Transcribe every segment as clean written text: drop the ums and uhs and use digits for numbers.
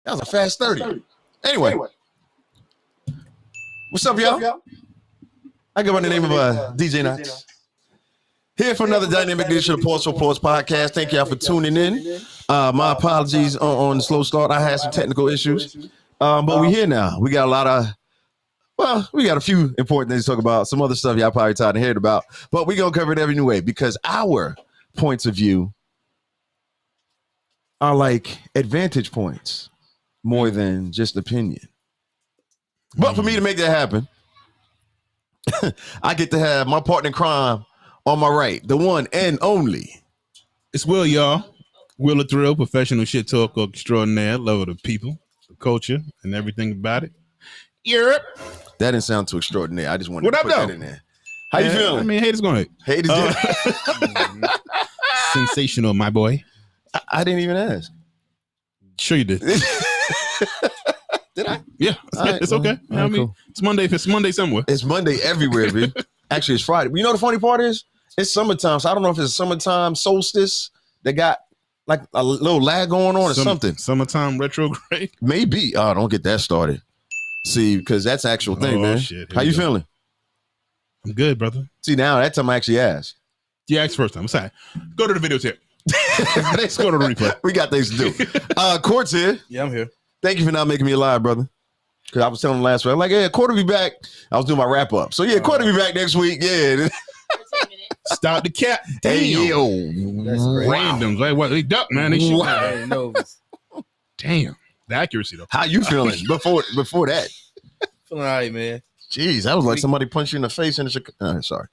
That was a fast 30. Anyway. What's up, y'all? I go by the name of DJ Knox. Here for another dynamic edition of Pause for Applause podcast. Thank y'all for tuning in. My apologies on the slow start. I had some technical issues. But we're here now. We got a few important things to talk about. Some other stuff y'all probably tired of hearing about. But we're going to cover it every new way because our points of view are like advantage points more than just opinion. But for me to make that happen, I get to have my partner in crime on my right, the one and only. It's Will, y'all. Will of Thrill, professional shit talk extraordinaire, love of the people, the culture, and everything about it. Europe. That didn't sound too extraordinary. I just wanted to put that in there. How you feeling? I mean, haters gonna hate. Haters Sensational, my boy. I didn't even ask. Sure you did. Did I? Yeah, it's okay. I mean, cool. It's Monday. It's Monday somewhere. It's Monday everywhere, B. Actually, it's Friday. You know the funny part is? It's summertime, so I don't know if it's a summertime solstice that got like a little lag going on or something. Summertime retrograde? Maybe. Oh, don't get that started. See, because that's the actual thing, man. Shit. How you feeling? I'm good, brother. See, now that time I actually asked. You asked first time. I'm sorry. Go to the videotape. Let's go to the replay. We got things to do. Court's here. Yeah, I'm here. Thank you for not making me alive, brother. Because I was telling him last week, I'm like, yeah, Court will be back. I was doing my wrap up. So, yeah, Court will be back next week. Yeah. Stop the cap. Damn. Hey, yo. That's great. Randoms. Like, what? They duck, man. They shoot. Wow. Damn. The accuracy, though. How you feeling before that? Feeling all right, man. Jeez, that was like somebody punched you in the face. Sorry.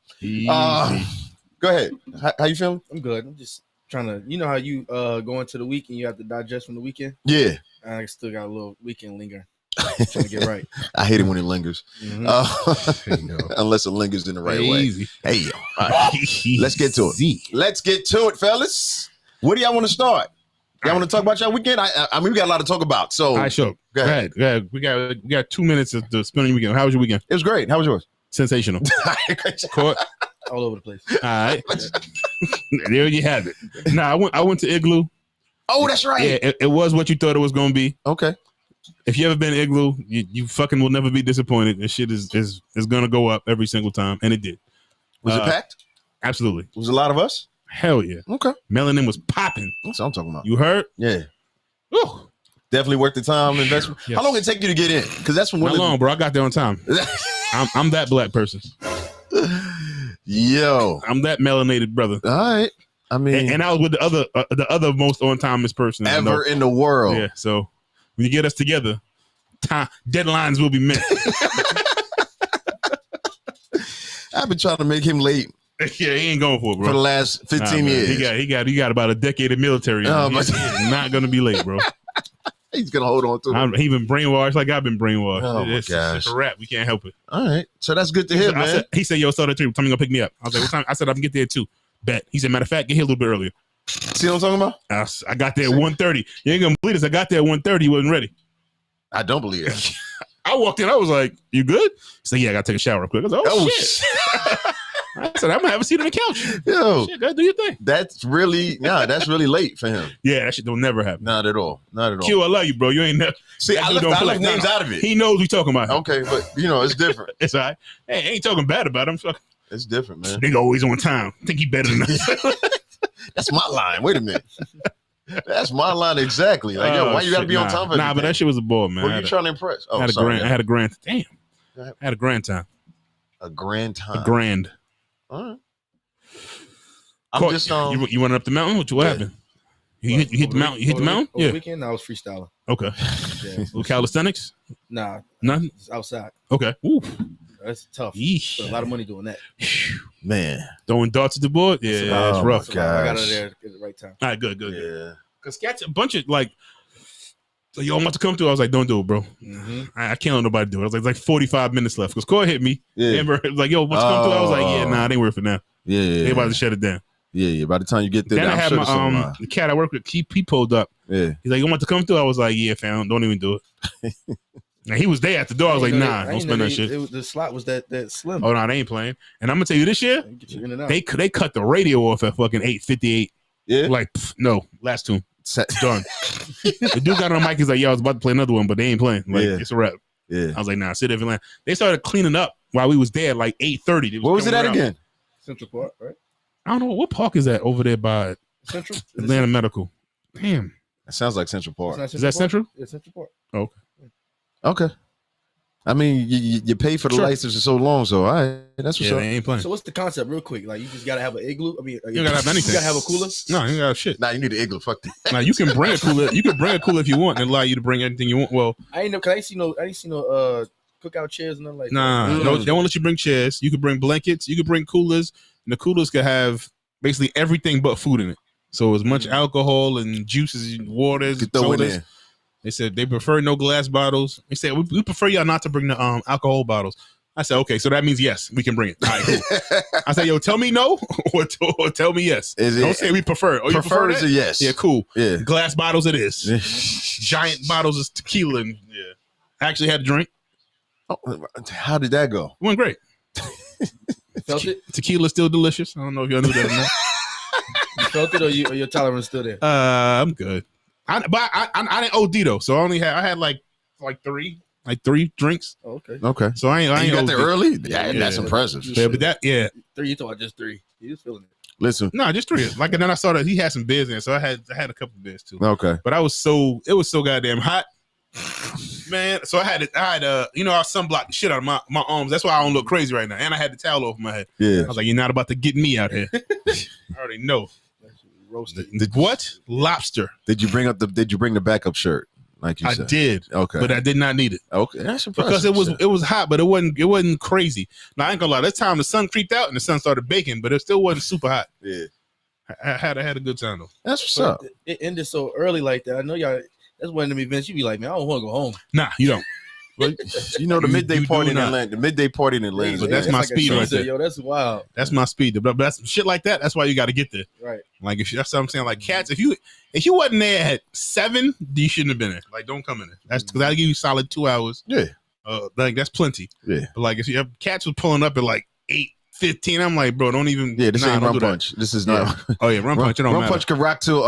Go ahead. How you feeling? I'm good. I'm just trying to, you know how you go into the week and you have to digest from the weekend? Yeah. I still got a little weekend lingering. Trying to get right. I hate it when it lingers. Mm-hmm. Unless it lingers in the right way. Easy. Hey, yo. All right. Let's get to it. Let's get to it, fellas. Where do y'all want to start? Y'all want to talk about y'all weekend? I mean, we got a lot to talk about. So, all right, sure. Go ahead. We got 2 minutes to spend your weekend. How was your weekend? It was great. How was yours? Sensational. Court. All over the place. All right. There you have it. Nah, I went to Igloo. Oh, that's right. Yeah, it was what you thought it was going to be. Okay. If you ever been to Igloo, you fucking will never be disappointed. This shit is going to go up every single time, and it did. Was it packed? Absolutely. Was a lot of us? Hell yeah. Okay. Melanin was popping. That's what I'm talking about. You heard? Yeah. Ooh. Definitely worth the time investment. Yes. How long did it take you to get in? Because that's from not long, bro. I got there on time. I'm that black person. Yo, I'm that melanated brother. All right. I mean, and I was with the other most on timest person ever in the world. Yeah. So when you get us together, deadlines will be met. I've been trying to make him late. Yeah, he ain't going for it, bro. For the last 15 years. He got about a decade of military. Oh, he's not gonna be late, bro. He's gonna hold on to it. He been brainwashed like I've been brainwashed. Oh my gosh. It's a rap. We can't help it. All right. So that's good to hear, man. He said, yo, start at 3. Tell me to go pick me up. I was like, what time? I said, I can get there at 2. Bet. He said, matter of fact, get here a little bit earlier. See what I'm talking about? I got there at 1:30. You ain't gonna believe this. I got there at 1:30. He wasn't ready. I don't believe it. I walked in. I was like, you good? He said, yeah, I got to take a shower real quick. I was like, oh shit. I said, I'm going to have a seat on the couch. Yo. Shit, go do your thing. That's really late for him. Yeah, that shit don't never happen. Not at all. Q, I love you, bro. You ain't never. See, I left names out of it. He knows we talking about him. Okay, but, it's different. It's all right. Hey, ain't talking bad about him. It's different, man. Nigga always on time. Think he better than us. That's my line. Wait a minute. That's my line exactly. Like, yo, why you got to be on time for but that shit was a ball, man. Who are you trying to impress? Oh, I had a grand. Damn. I had a grand time. A grand time. A grand. All right. I'm just you went up the mountain? What happened? You hit the mountain? You hit the mountain? Yeah. Weekend, I was freestyling. Okay. Yeah. Calisthenics? Nah. Nothing? It's outside. Okay. Ooh. That's tough. Yeesh. A lot of money doing that. Man. Throwing darts at the board? Yeah, it's rough. I got out of there at the right time. All right, good. Yeah. Because cats, a bunch of yo, I'm about to come through. I was like, don't do it, bro. Mm-hmm. I can't let nobody do it. I was like, it's like 45 minutes left. Because Corey hit me. Yeah. Amber was like, yo, what's coming through? I was like, yeah, nah, it ain't worth it now. Yeah. They about to shut it down. Yeah. By the time you get there, then I had the cat I work with, he pulled up. Yeah. He's like, you want to come through? I was like, yeah, fam, don't even do it. Now, he was there at the door. I was like, nah, don't spend that shit. The slot was that slim. Oh, no, they ain't playing. And I'm going to tell you this year, they cut the radio off at fucking 8:58. Yeah. Like, no, last tune. Done. The dude got on the mic. He's like, "Yo, I was about to play another one, but they ain't playing. Like, it's a wrap." Yeah. I was like, "Nah, sit there and land." They started cleaning up while we was there, like 8:30. What was it at again? Central Park, right? I don't know what park is that over there by Central Atlanta Medical. Damn, That sounds like Central Park. is that Central? Yeah, Central Park. Oh, Okay. I mean, you pay for the license for so long, so all right, that's what's up. They ain't playing. So what's the concept, real quick? Like, you just gotta have an igloo. I mean, You gotta have anything. You gotta have a cooler. No, you gotta have shit. Nah, you need an igloo. Fuck that. Now you can bring a cooler. You can bring a cooler if you want, and allow you to bring anything you want. Well, I ain't know. Cause I ain't see no cookout chairs and nothing like nah, that. no, they won't let you bring chairs. You can bring blankets. You can bring coolers, and the coolers could have basically everything but food in it. So as much alcohol and juices and waters, and throw in sodas. there. They said they prefer no glass bottles. They said we prefer y'all not to bring the alcohol bottles. I said, okay, so that means yes, we can bring it. All right, cool. I said, yo, tell me no or tell me yes. Don't say we prefer. Oh, you prefer is a yes. Yeah, cool. Yeah. Glass bottles it is. Giant bottles of tequila. And, yeah. I actually had a drink. Oh, how did that go? It went great. Felt it? Tequila's still delicious. I don't know if y'all knew that or not. You felt it, or your tolerance still there? I'm good. I didn't OD though, so I had like three drinks. Oh, okay. Okay. So I ain't You got OD. there early? Yeah, that's impressive. Yeah, but that Three. You talking just three? You just feeling it? Listen. No, just three. Like, and then I saw that he had some beers in, so I had a couple of beers too. Okay. But it was so goddamn hot, man. So I had I sunblocked the shit out of my arms. That's why I don't look crazy right now. And I had the towel over my head. Yeah. I was like, you're not about to get me out here. I already know. Roasted. What? Lobster. Did you bring the backup shirt? Like you said. I did. Okay. But I did not need it. Okay. That's impressive. Because it was hot, but it wasn't crazy. Now I ain't gonna lie, that time the sun creeped out and the sun started baking, but it still wasn't super hot. Yeah. I had a good time though. That's what's But up. it ended so early like that. I know y'all. That's one of them events you be like, man, I don't want to go home. Nah, you don't. Well, you know the midday you party do in not. Atlanta. The midday party in Atlanta. But that's my speed right there. Yo, that's wild. That's my speed. But that's shit like that. That's why you got to get there. Right. Like that's what I'm saying. Like cats, if you wasn't there at 7, you shouldn't have been there. Like don't come in there. That's because that'll give you solid 2 hours. Yeah. Like that's plenty. Yeah. But like if you have cats was pulling up at like 8:15, I'm like, bro, don't even. Yeah. This ain't don't Rum do that. Punch. This is not. Yeah. Oh yeah, Rum Punch. It don't Rum matter. Punch can rock till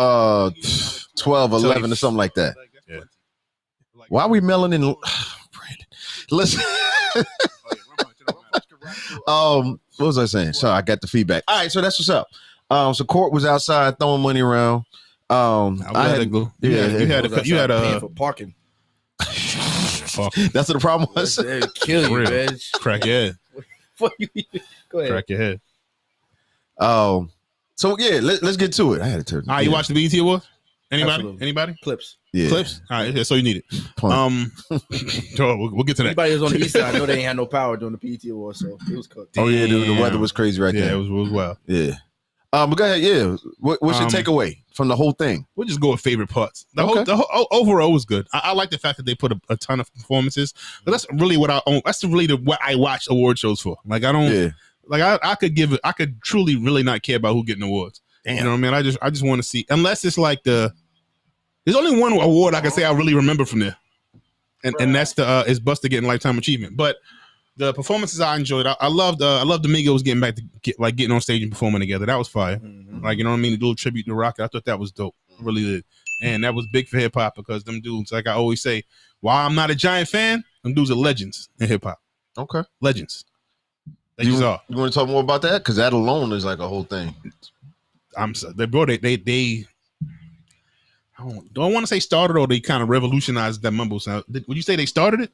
12, 11 or something like that. Yeah. Why are we melanin? Brandon, listen. What was I saying? Sorry, I got the feedback. All right, so that's what's up. So Court was outside throwing money around. I had Igloo. Yeah, you had paying for parking. that's what the problem was. They kill you, Real. man. Crack your head. Go ahead. Crack your head. So yeah, let's get to it. I had to turn. All right, you watched the BET Awards? Anybody? Absolutely. Anybody? Clips. Yeah. Clips? All right, so you need it. Point. So we'll get to that. Anybody who's on the east side, I know they ain't had no power during the PT Awards, so it was cooked. Oh yeah, the Damn. weather was crazy right Yeah, there. it was wild. Yeah. But go ahead. Yeah. What's your takeaway from the whole thing? We'll just go with favorite parts. The Okay. whole overall was good. I like the fact that they put a ton of performances. But that's really what I own. That's really what I watch award shows for. Like I don't. Yeah. Like I could truly really not care about who getting awards. Damn. You know what I mean? I just want to see, unless it's like there's only one award I can say I really remember from there. And that's is Busta getting Lifetime Achievement. But the performances I enjoyed. I loved the Migos getting back to getting on stage and performing together. That was fire. Mm-hmm. Like, you know what I mean? A little tribute to Rocket. I thought that was dope. I really did. And that was big for hip hop because them dudes, like I always say, while I'm not a giant fan, them dudes are legends in hip hop. Okay. Legends. They You just are. want to talk more about that? Because that alone is like a whole thing. They I don't want to say started or they kind of revolutionized that mumble sound. Would you say they started it?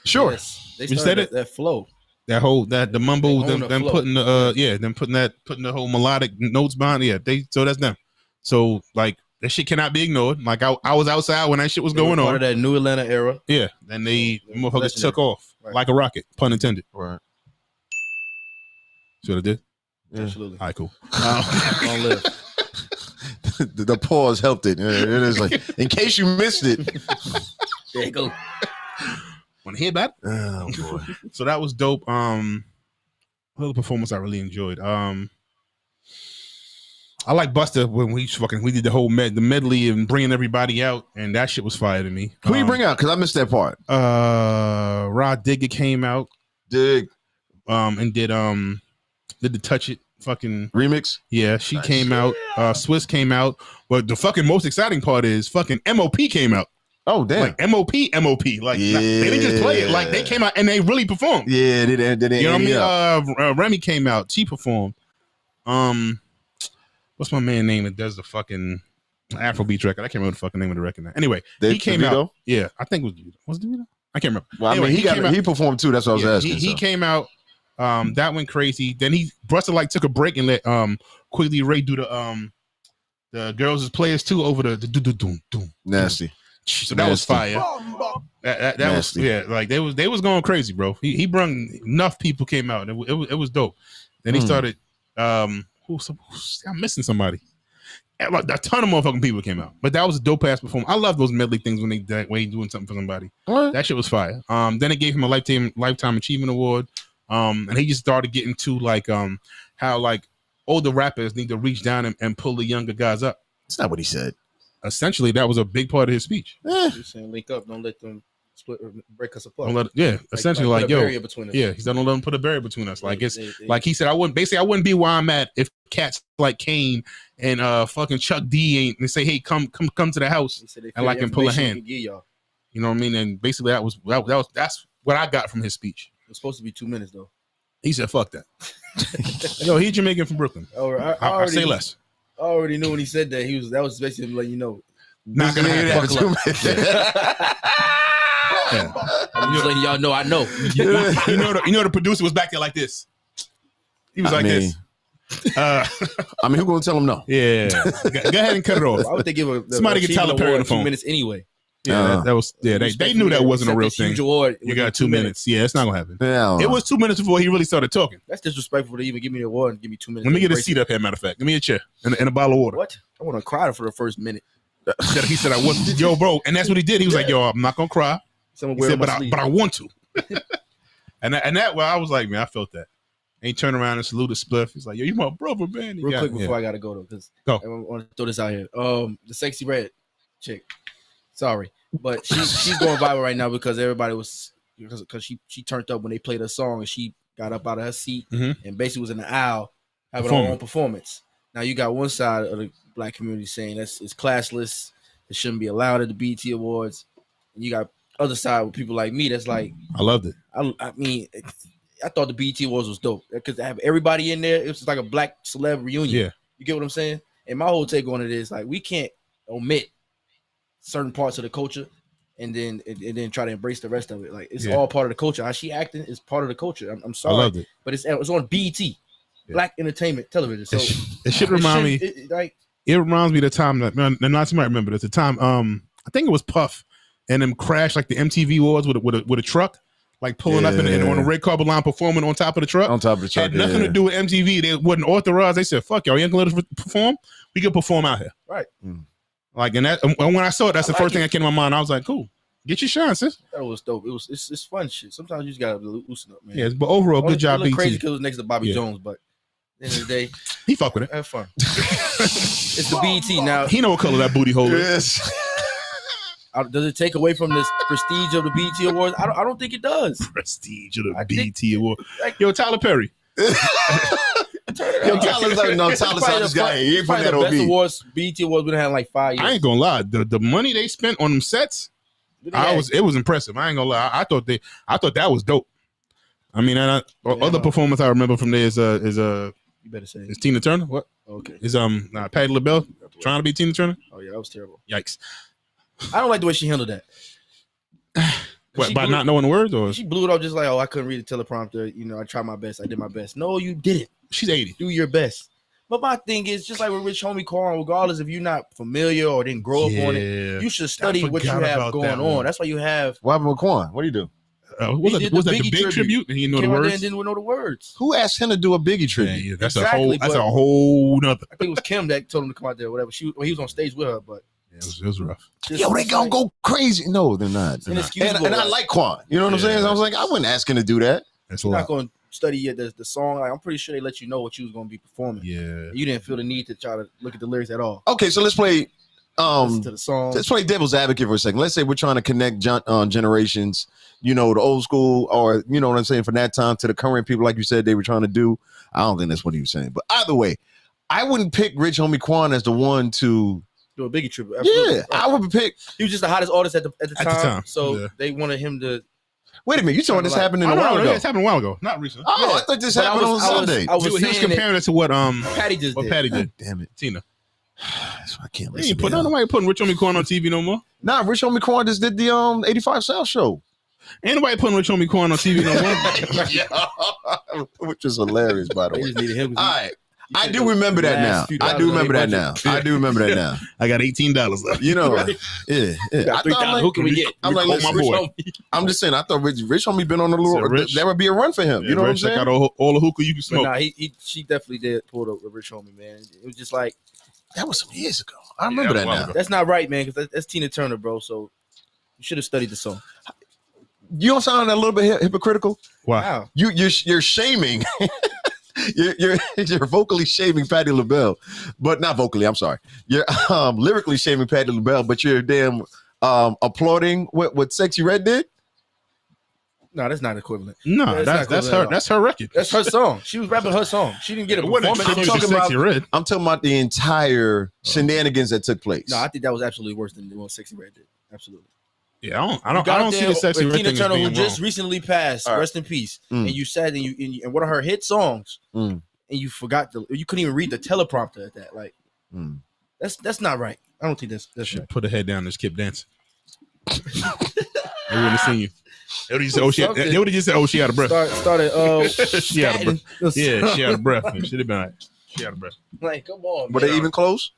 Sure. Yes. They You started said that flow. That whole the mumble, They own them the flow. putting putting the whole melodic notes behind. Yeah, so that's them. So like that shit cannot be ignored. Like I was outside when that shit was going Part on. of that new Atlanta era. Yeah, then they motherfuckers Legendary. took off Right. like a rocket, pun intended. Right. See what I did? Yeah. Absolutely. All right, cool. Long live. the pause helped it. It is like, in case you missed it. There you go. Want to hear about it? Oh boy. So that was dope. Another performance I really enjoyed. I like Busta when we did the whole the medley and bringing everybody out, and that shit was fire to me. Who you bring out? Because I missed that part. Rod Digger came out, Dig. and did the Touch It fucking remix. Yeah, she came out. Swiss came out. But the fucking most exciting part is fucking MOP came out. Oh damn! Like MOP. Like they didn't just play it. Like they came out and they really performed. Yeah, they didn't. You know what I mean? Remy came out. She performed. What's my man name that does the fucking Afrobeat record? I can't remember the fucking name of the record now. Anyway, he came out. Yeah, I think it was DeVito. Was it DeVito? I can't remember. Well, anyway, I mean, he performed too. That's what I was asking. He came out. That went crazy. Then Busta like took a break and let Quigley Ray do the girls as players too over the doom. Nasty. So that was fire. That was like they was going crazy, bro. He brung enough people came out. It was dope. Then he started. I'm missing somebody. Like a ton of motherfucking people came out, but that was a dope ass performance. I love those medley things when he doing something for somebody. That shit was fire. Then it gave him a lifetime achievement award. And he just started getting to like how like older rappers need to reach down and pull the younger guys up. That's not what he said. Essentially, that was a big part of his speech. He's saying link up, don't let them split or break us apart. Essentially, like yo, barrier between us. Yeah, he's don't let them put a barrier between us. Like like he said, I wouldn't be where I'm at if cats like Kane and fucking Chuck D ain't and say, hey, come to the house and like and pull a hand. You know what I mean? And basically that's what I got from his speech. It's supposed to be 2 minutes though. He said, "Fuck that." Yo, he's Jamaican from Brooklyn. I say less. I already knew when he said that. That was basically letting you know. Not gonna happen. I'm just letting y'all know. I know. You know the producer was back there like this. He was this. I mean, who gonna tell him no? Yeah. Go ahead and cut it off. Why would they give somebody get Tyler Perry on the phone? 2 minutes anyway. Yeah, that was they knew that wasn't a real thing. Award, you got 2 minutes. Yeah, it's not gonna happen. Yeah, it was 2 minutes before he really started talking. That's disrespectful to even give me the award and give me 2 minutes. Let me get a seat up here. Matter of fact, give me a chair and a bottle of water. What? I want to cry for the first minute. He said I wasn't. Yo, bro, and that's what he did. He was like, "Yo, I'm not gonna cry." He said, but I want to. and that I was like, man, I felt that. And he turned around and saluted Spliff. He's like, "Yo, you my brother, man." Real quick before I gotta go though, because I want to throw this out here. The sexy red chick. Sorry. But she's going viral right now because everybody was because she turned up when they played her song and she got up out of her seat and basically was in the aisle having her own performance. Now you got one side of the black community saying it's classless, it shouldn't be allowed at the BET Awards, and you got other side with people like me that's like I loved it. I mean, I thought the BET Awards was dope because they have everybody in there. It was like a black celeb reunion. Yeah, you get what I'm saying? And my whole take on it is like we can't omit certain parts of the culture and then try to embrace the rest of it. Like it's all part of the culture. How she acting is part of the culture. I'm sorry, I loved it, but it's on BET, Black Entertainment Television. So it should remind me. It reminds me of the time that not somebody remember at the time. I think it was Puff and them crashed like the MTV Awards with a truck, like pulling up on a red carpet line, performing on top of the truck. On top of the truck, had nothing to do with MTV. They wasn't authorized. They said, "Fuck y'all, you ain't gonna let us perform. We can perform out here." Right. Like and when I saw it, that's the first thing that came to my mind. I was like, "Cool, get your shine, sis." That was dope. It's fun shit. Sometimes you just gotta loosen up, man. Yeah, but overall, good job, BT. Crazy because it was next to Bobby Jones, but at the end of the day, he fuck with it. Have fun. It's the BET now. He know what color that booty hole is. Does it take away from this prestige of the BET Awards? I don't think it does. Prestige of the BET Award. Yo, Tyler Perry. Yo, Tyler's like, no, Tyler's not this guy. He ain't putting that on best awards, BET Awards would have had like 5 years. I ain't gonna lie. The money they spent on them sets, it was impressive. I ain't gonna lie. I thought that was dope. I mean, other performance I remember from there is you better say is Tina Turner. What? Okay. Is Patti LaBelle trying to be Tina Turner? Oh yeah, that was terrible. Yikes. I don't like the way she handled that. What, by not knowing the words, or she blew it off just like, I couldn't read the teleprompter. You know, I tried my best. I did my best. No, you didn't. She's 80. Do your best. But my thing is, just like with Rich Homie Quan, regardless if you're not familiar or didn't grow up on it, you should study what you have going on. That's why you have. What happened with Quan? What do you do? Was that the big tribute? And he didn't know the words. And didn't know the words. Who asked him to do a Biggie tribute? Yeah, that's a whole nother. I think it was Kim that told him to come out there, or whatever. He was on stage with her, but it was rough. Yo, they gonna go crazy. No, they're not. And I like Quan. You know what I'm saying? So I was like, I wasn't asking to do that. You're not going to study the song. Like, I'm pretty sure they let you know what you was going to be performing. Yeah. You didn't feel the need to try to look at the lyrics at all. Okay, so let's play Listen to the song. Let's play devil's advocate for a second. Let's say we're trying to connect generations, the old school, or you know what I'm saying, from that time to the current people, like you said they were trying to do. I don't think that's what he was saying, but either way, I wouldn't pick Rich Homie Quan as the one to do a Biggie tribute. Absolutely. Yeah, I would pick. He was just the hottest artist at the time. So they wanted him to. Wait a minute, you told this happened a while ago. It's happened a while ago, not recently. Oh, I thought this happened on Sunday. He was comparing it to what Patty just did. Patty did. Damn it, Tina. That's why I can't listen. Nobody putting Rich Homie Quan on TV no more. Nah, Rich Homie Quan just did the 85 South show. Ain't nobody putting Rich Homie Quan on TV no more. Which is hilarious, by the way. Just needed him. All right. I do remember that now. I do remember that now. I got $18 left. Yeah. Got $3,000. Who can we get? I'm like, my boy. I'm just saying. I thought Rich Homie been on the little. There would be a run for him. You know what I'm saying? Check out all the hookah you can smoke. Nah, she definitely did pull the Rich Homie, man. It was just like that was some years ago. I remember that now. That's not right, man. Because that's Tina Turner, bro. So you should have studied the song. You don't sound a little bit hypocritical. Wow. You're shaming. You're vocally shaming Patti LaBelle, but not vocally. I'm sorry. You're lyrically shaming Patti LaBelle, but you're damn applauding what Sexy Red did. No, that's not equivalent. No, that's her. That's her record. That's her song. She was rapping her song. She didn't get a performance. I'm talking about the entire shenanigans that took place. No, I think that was absolutely worse than what Sexy Red did. Absolutely. Yeah, I don't see the Sexy Red Tina thing Turner, as being who just wrong. recently passed, rest in peace. And you said, and one of her hit songs, and you forgot you couldn't even read the teleprompter at that. Like, that's not right. I don't think that's right. Put her head down and skip dancing. They wouldn't have seen you. They would have just said, "Oh, she out of breath." She out of breath. Yeah, she out of breath. Should have been like, she out of breath. Like, come on. Were they even close?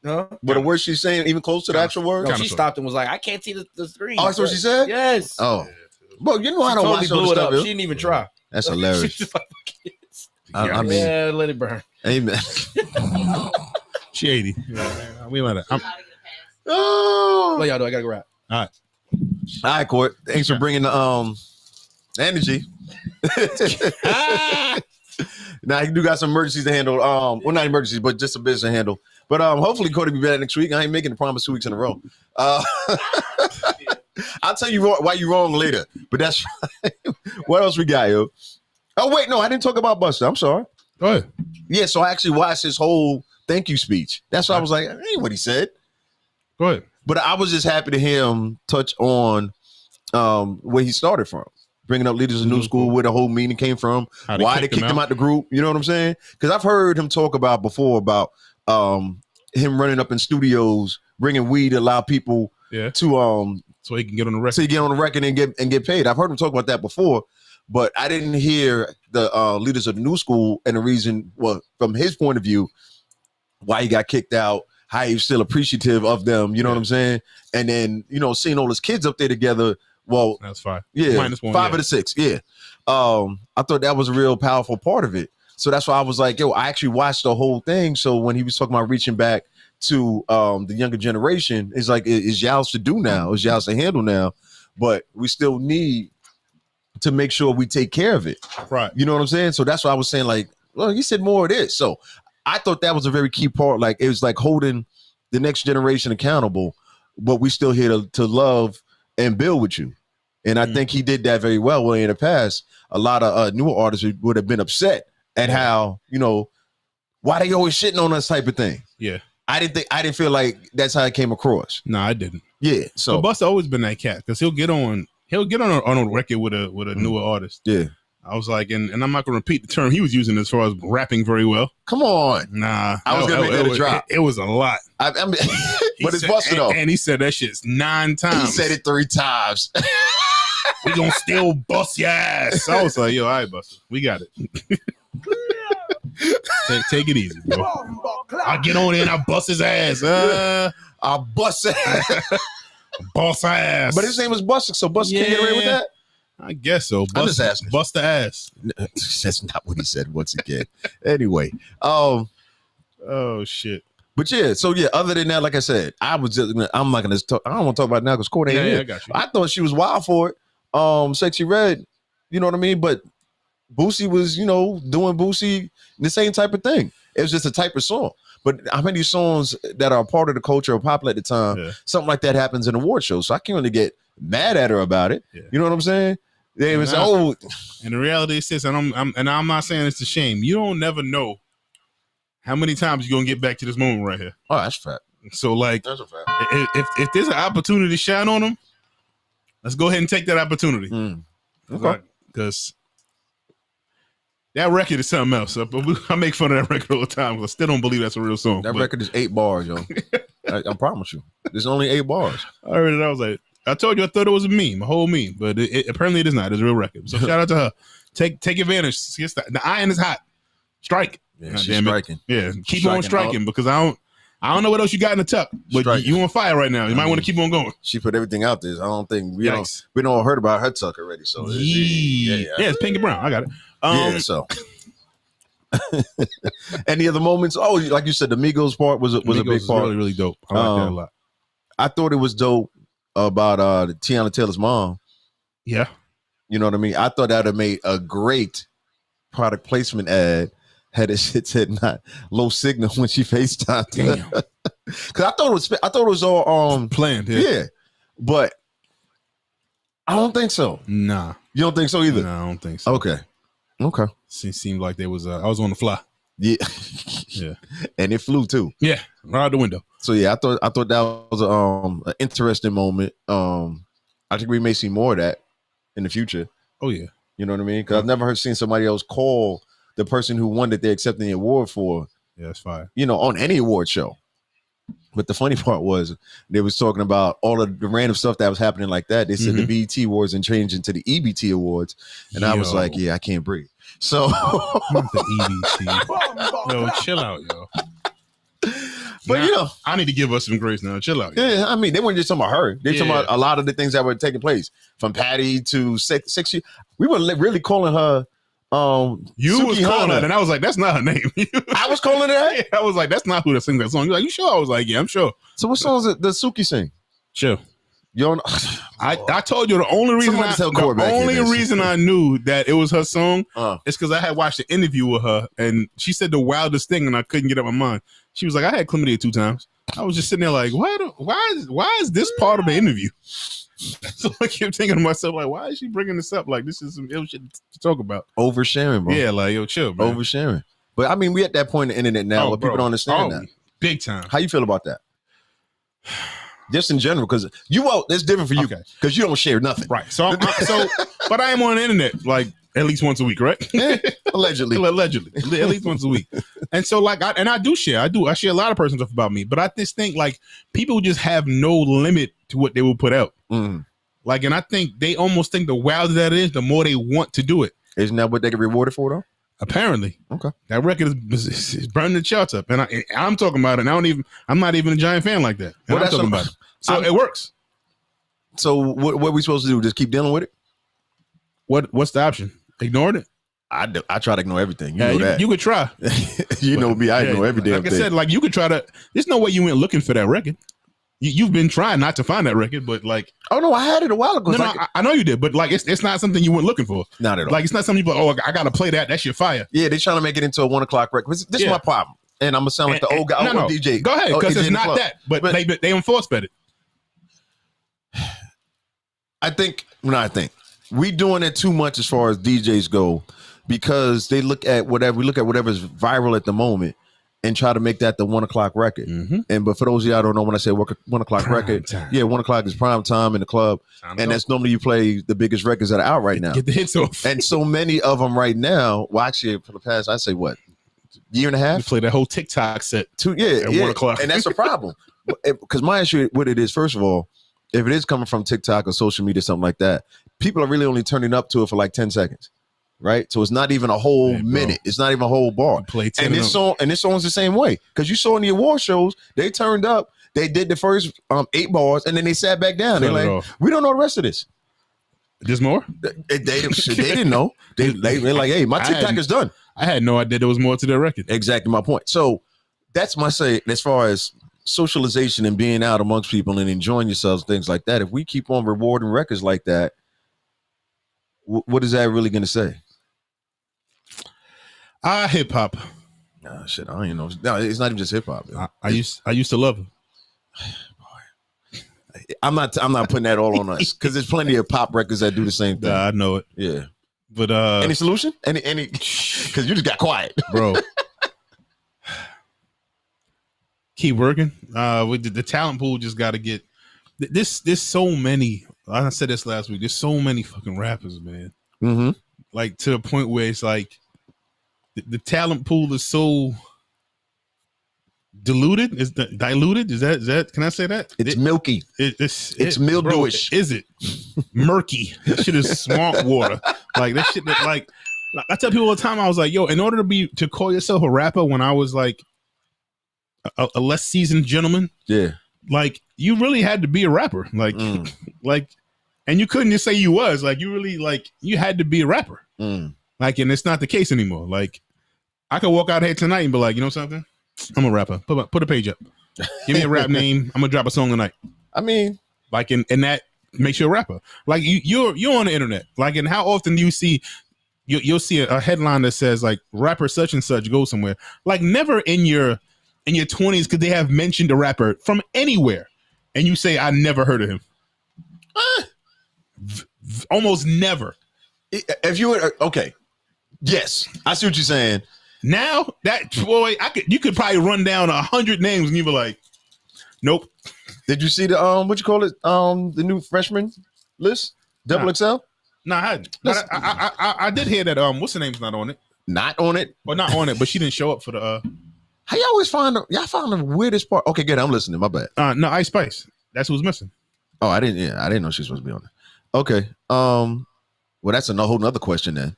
Huh? But the words she's saying even close to the actual words? No, she stopped and was like, I can't see the screen. Oh, that's what she said? Yes. Oh. Well, you know I don't watch all the stuff. She didn't even try. That's hilarious. I mean, let it burn. Amen. She 80. Yeah, we let it. Oh, y'all do. I gotta go rap. All right, Court. Thanks for bringing the energy. Now he do got some emergencies to handle. Well, not emergencies, but just a business to handle. But hopefully Cody be better next week. I ain't making the promise 2 weeks in a row. I'll tell you why you wrong later. But that's what else we got, yo? Oh wait, no, I didn't talk about Buster. I'm sorry. Go ahead. Yeah, so I actually watched his whole thank you speech. That's why I was like, that ain't what he said. Go ahead. But I was just happy to hear him touch on where he started from. Bringing up leaders of new school, where the whole meeting came from, why they kicked him out the group. You know what I'm saying? Because I've heard him talk about before about him running up in studios, bringing weed to allow people to so he can get on the record. So he get on the record and get paid. I've heard him talk about that before, but I didn't hear the leaders of the new school and the reason, well, from his point of view, why he got kicked out, how he was still appreciative of them. You know what I'm saying? And then seeing all his kids up there together. Well, that's 5. Yeah, -1, 5 of the 6. Yeah, I thought that was a real powerful part of it. So that's why I was like, yo, I actually watched the whole thing. So when he was talking about reaching back to the younger generation, it's like it's y'all's to do now, it's y'all's to handle now, but we still need to make sure we take care of it. Right. You know what I'm saying? So that's why I was saying, like, well, he said more of this. So I thought that was a very key part. Like, it was like holding the next generation accountable, but we still here to love and build with you. And I think he did that very well. Well, in the past, a lot of newer artists would have been upset at how, why they always shitting on us type of thing. Yeah. I didn't feel like that's how it came across. No, I didn't. Yeah. So but Busta always been that cat because he'll get on a record with a newer artist. Yeah. I was like, and I'm not gonna repeat the term he was using as far as rapping very well. Come on. Nah. I was gonna make that a drop. It was a lot. I mean, but it's Busta though. And he said that shit's 9 times. He said it 3 times. We gonna still bust your ass. I was like, yo, all right, Busta, we got it. Take it easy, bro. I get on there and I bust his ass. I bust ass. Boss ass. But his name was Busta, so Busta can't get away with that? I guess so. Bust the ass. That's not what he said once again. Anyway. Oh shit. But yeah, so yeah, other than that, like I said, I'm not gonna talk. I don't want to talk about it now because Court ain't here. I got you. I thought she was wild for it. Sexy Red, you know what I mean? But Boosie was, doing Boosie, the same type of thing. It was just a type of song. But how many songs that are part of the culture or popular at the time, something like that happens in award shows. So I can't really get mad at her about it. Yeah. You know what I'm saying? They even say, "Oh," and the reality is this, and I'm not saying it's a shame. You don't never know how many times you're gonna get back to this moment right here. Oh, that's a fact. So like, that's a fact. If there's an opportunity to shine on them, let's go ahead and take that opportunity. Okay. Because that record is something else. I make fun of that record all the time because I still don't believe that's a real song. That record is 8 bars, yo. I promise you. There's only 8 bars. I heard it. I was like, I told you I thought it was a meme, a whole meme, but apparently it is not. It's a real record. So shout out to her. Take advantage. The iron is hot. Strike. Yeah, she's striking. Yeah, keep on striking because I don't know what else you got in the tuck, but you on fire right now. You might want to keep on going. She put everything out there. I don't think we don't heard about her tuck already. So it's pink and brown. I got it. So. Any other moments? Oh, like you said, the Migos part was a big part. Really, really dope. I like that a lot. I thought it was dope about Tiana Taylor's mom. Yeah. You know what I mean? I thought that would have made a great product placement ad had it shit said not low signal when she FaceTimed. Damn. Because I thought it was all planned. Yeah. But I don't think so. Nah. You don't think so either? No, I don't think so. Okay. It seemed like there was I was on the fly. Yeah. Yeah. And it flew too. Yeah. Right out the window. So yeah, I thought that was an interesting moment. I think we may see more of that in the future. Oh yeah. You know what I mean? Because I've never seen somebody else call the person who won that they're accepting the award for. Yeah, that's fine. You know, on any award show. But the funny part was they was talking about all of the random stuff that was happening like that. They said the BET Awards and changed into the EBT Awards. And I was like, yeah, I can't breathe. So not the EBT. Yo, chill out, yo. But now, I need to give us some grace now. Chill out. Yeah, I mean, they weren't just talking about her. They talking about a lot of the things that were taking place. From Patty to Sexy. We were really calling her you was calling her, and I was like, that's not her name. I was calling her that? Yeah, I was like, that's not who to sing that song. You're like, you sure? I was like, yeah, I'm sure. So what song is it? Does Suki sing? Sure. You don't I told you the only reason I knew that it was her song is because I had watched an interview with her and she said the wildest thing and I couldn't get out my mind. She was like, I had chlamydia 2 times. I was just sitting there like, why is this part of the interview? So I kept thinking to myself, like, why is she bringing this up? Like, this is some ill shit to talk about. Oversharing, bro. Yeah, like, yo, chill, bro. Oversharing. But I mean, we at that point in the internet now where people don't understand that. Big time. How you feel about that? Just in general, because it's different for you because you don't share nothing. Right. So, but I am on the internet like at least once a week, right? Allegedly. At least once a week. And so like, I do share. I share a lot of personal stuff about me, but I just think like people just have no limit to what they will put out. Like, and I think they almost think the wilder that is, the more they want to do it. Isn't that what they get rewarded for though? Apparently. Okay. That record is burning the charts up. And I'm talking about it. And I'm not even a giant fan like that. And I'm talking about it. So it works. So what are we supposed to do? Just keep dealing with it? What's the option? Ignoring it? I try to ignore everything. You know that. You could try. know me. I ignore every damn thing. Like I said, like you could try to. There's no way you went looking for that record. You've been trying not to find that record, but like, oh no, I had it a while ago. No, I know you did, but like, it's not something you went looking for. Not at all. Like, it's not something you like, I gotta play that. That shit fire. Yeah, they trying to make it into a 1 o'clock record. This is my problem, and I'm gonna sound like the old guy, old DJ. Go ahead, because it's not that, but they enforce better. I think we doing it too much as far as DJs go, because they look at whatever's viral at the moment and try to make that the 1 o'clock record. But for those of y'all don't know, when I say 1 o'clock record, time. 1 o'clock is prime time in the club, and that's normally you play the biggest records that are out right now. Get the hits off. And so many of them right now. Well, actually, for the past, I say year and a half, you play that whole TikTok set. At 1 o'clock, and that's a problem. Because my issue with it is, first of all, if it is coming from TikTok or social media, something like that, people are really only turning up to it for like 10 seconds. Right, so it's not even a whole minute. It's not even a whole bar. And this song's the same way, because you saw in the award shows they turned up, they did the first 8 bars, and then they sat back down. They're like, we don't know the rest of this. There's more. They didn't know. They're like, hey, my TikTok is done. I had no idea there was more to their record. Exactly my point. So that's my say as far as socialization and being out amongst people and enjoying yourselves, things like that. If we keep on rewarding records like that, what is that really going to say? Hip hop. Shit, I don't even know. No, it's not even just hip hop. I used to love her. I'm not putting that all on us because there's plenty of pop records that do the same thing. I know it. Yeah. But any solution? Any because you just got quiet. Bro. Keep working. With the talent pool just gotta get there's so many. I said this last week. There's so many fucking rappers, man. Mm-hmm. Like to the point where it's like the talent pool is so diluted. Is diluted? Is that? Can I say that? It's milky. It's mildewish. Bro, is it murky? That shit is swamp water. Like that shit. Like I tell people all the time. I was like, yo, in order to call yourself a rapper, when I was like a less seasoned gentleman, yeah, like you really had to be a rapper. Like like, and you couldn't just say you was like you really like you had to be a rapper. Like, and it's not the case anymore. Like, I could walk out here tonight and be like, you know something? I'm a rapper. Put a page up. Give me a rap name. I'm gonna drop a song tonight. I mean, like, and that makes you a rapper. Like, you're on the internet. Like, and how often do you see? You'll see a headline that says like rapper such and such go somewhere. Like, never in your 20s could they have mentioned a rapper from anywhere, and you say I never heard of him. Almost never. If you were okay, yes, I see what you're saying. Now that boy, you could probably run down 100 names and you be like, nope. Did you see the what you call it? The new freshman list, Double XL. No, I hadn't. I did hear that. What's the name's not on it? Not on it. Well, not on it, but she didn't show up for the. How you always find y'all found the weirdest part? Okay, good. I'm listening. My bad. No, Ice Spice. That's who's missing. Oh, I didn't. Yeah, I didn't know she was supposed to be on it. Okay. Well, that's a whole nother question then.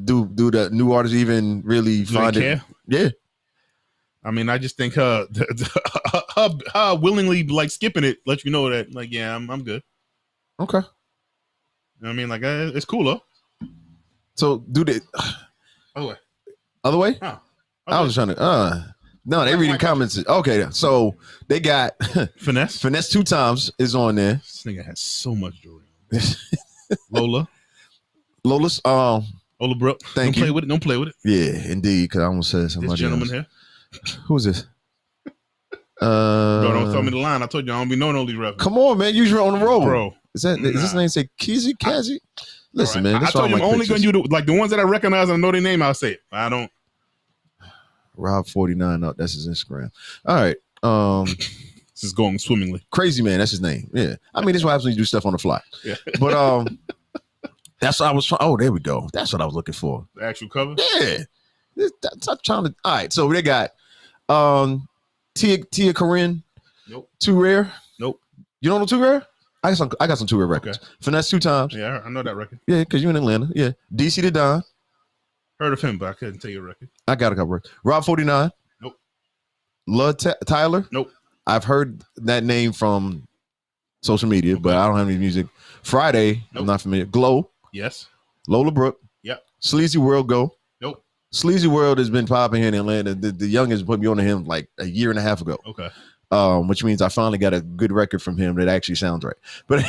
do the new artists even really find it? Yeah. I mean, I just think her willingly like skipping it let you know that like yeah, I'm good. Okay. You know what I mean, like it's cool though. So do they? Other way? Oh, I was trying to. No, they reading comments. Okay, so they got Finesse. Finesse 2 times is on there. This nigga has so much jewelry. Lola's. Ola Brooke. Thank you. Don't play with it. Yeah, indeed. Because I almost said somebody. This gentleman else. here. Who's this? Bro, don't tell me the line. I told you I don't be knowing all these rappers. Come on, man. Usually on the road, bro. Is his name say Kazi? Listen, man. I told you I'm only going to do the ones that I recognize and I know their name. I'll say it. I don't. Rob 49. No, that's his Instagram. All right. This is going swimmingly. Crazy Man. That's his name. Yeah. I mean, this is what happens when you do stuff on the fly. Yeah. But that's what I was trying. Oh, there we go. That's what I was looking for. The actual cover. Yeah. I'm trying to. All right. So they got Tia Corinne. Nope. Too Rare. Nope. You don't know Too Rare? I got some Too Rare records. Okay. Finesse 2 times. Yeah, I know that record. Yeah, because you're in Atlanta. Yeah. DC the Don. Heard of him, but I couldn't tell you a record. I got a couple. Rob 49. Nope. Lud Tyler. Nope. I've heard that name from social media, but I don't have any music. Friday. Nope. I'm not familiar. Glow. Yes. Lola Brooke. Yep. Sleazy World Go. Nope. Sleazy World has been popping here in Atlanta. The youngest put me on to him like a year and a half ago. Okay. Which means I finally got a good record from him that actually sounds right. But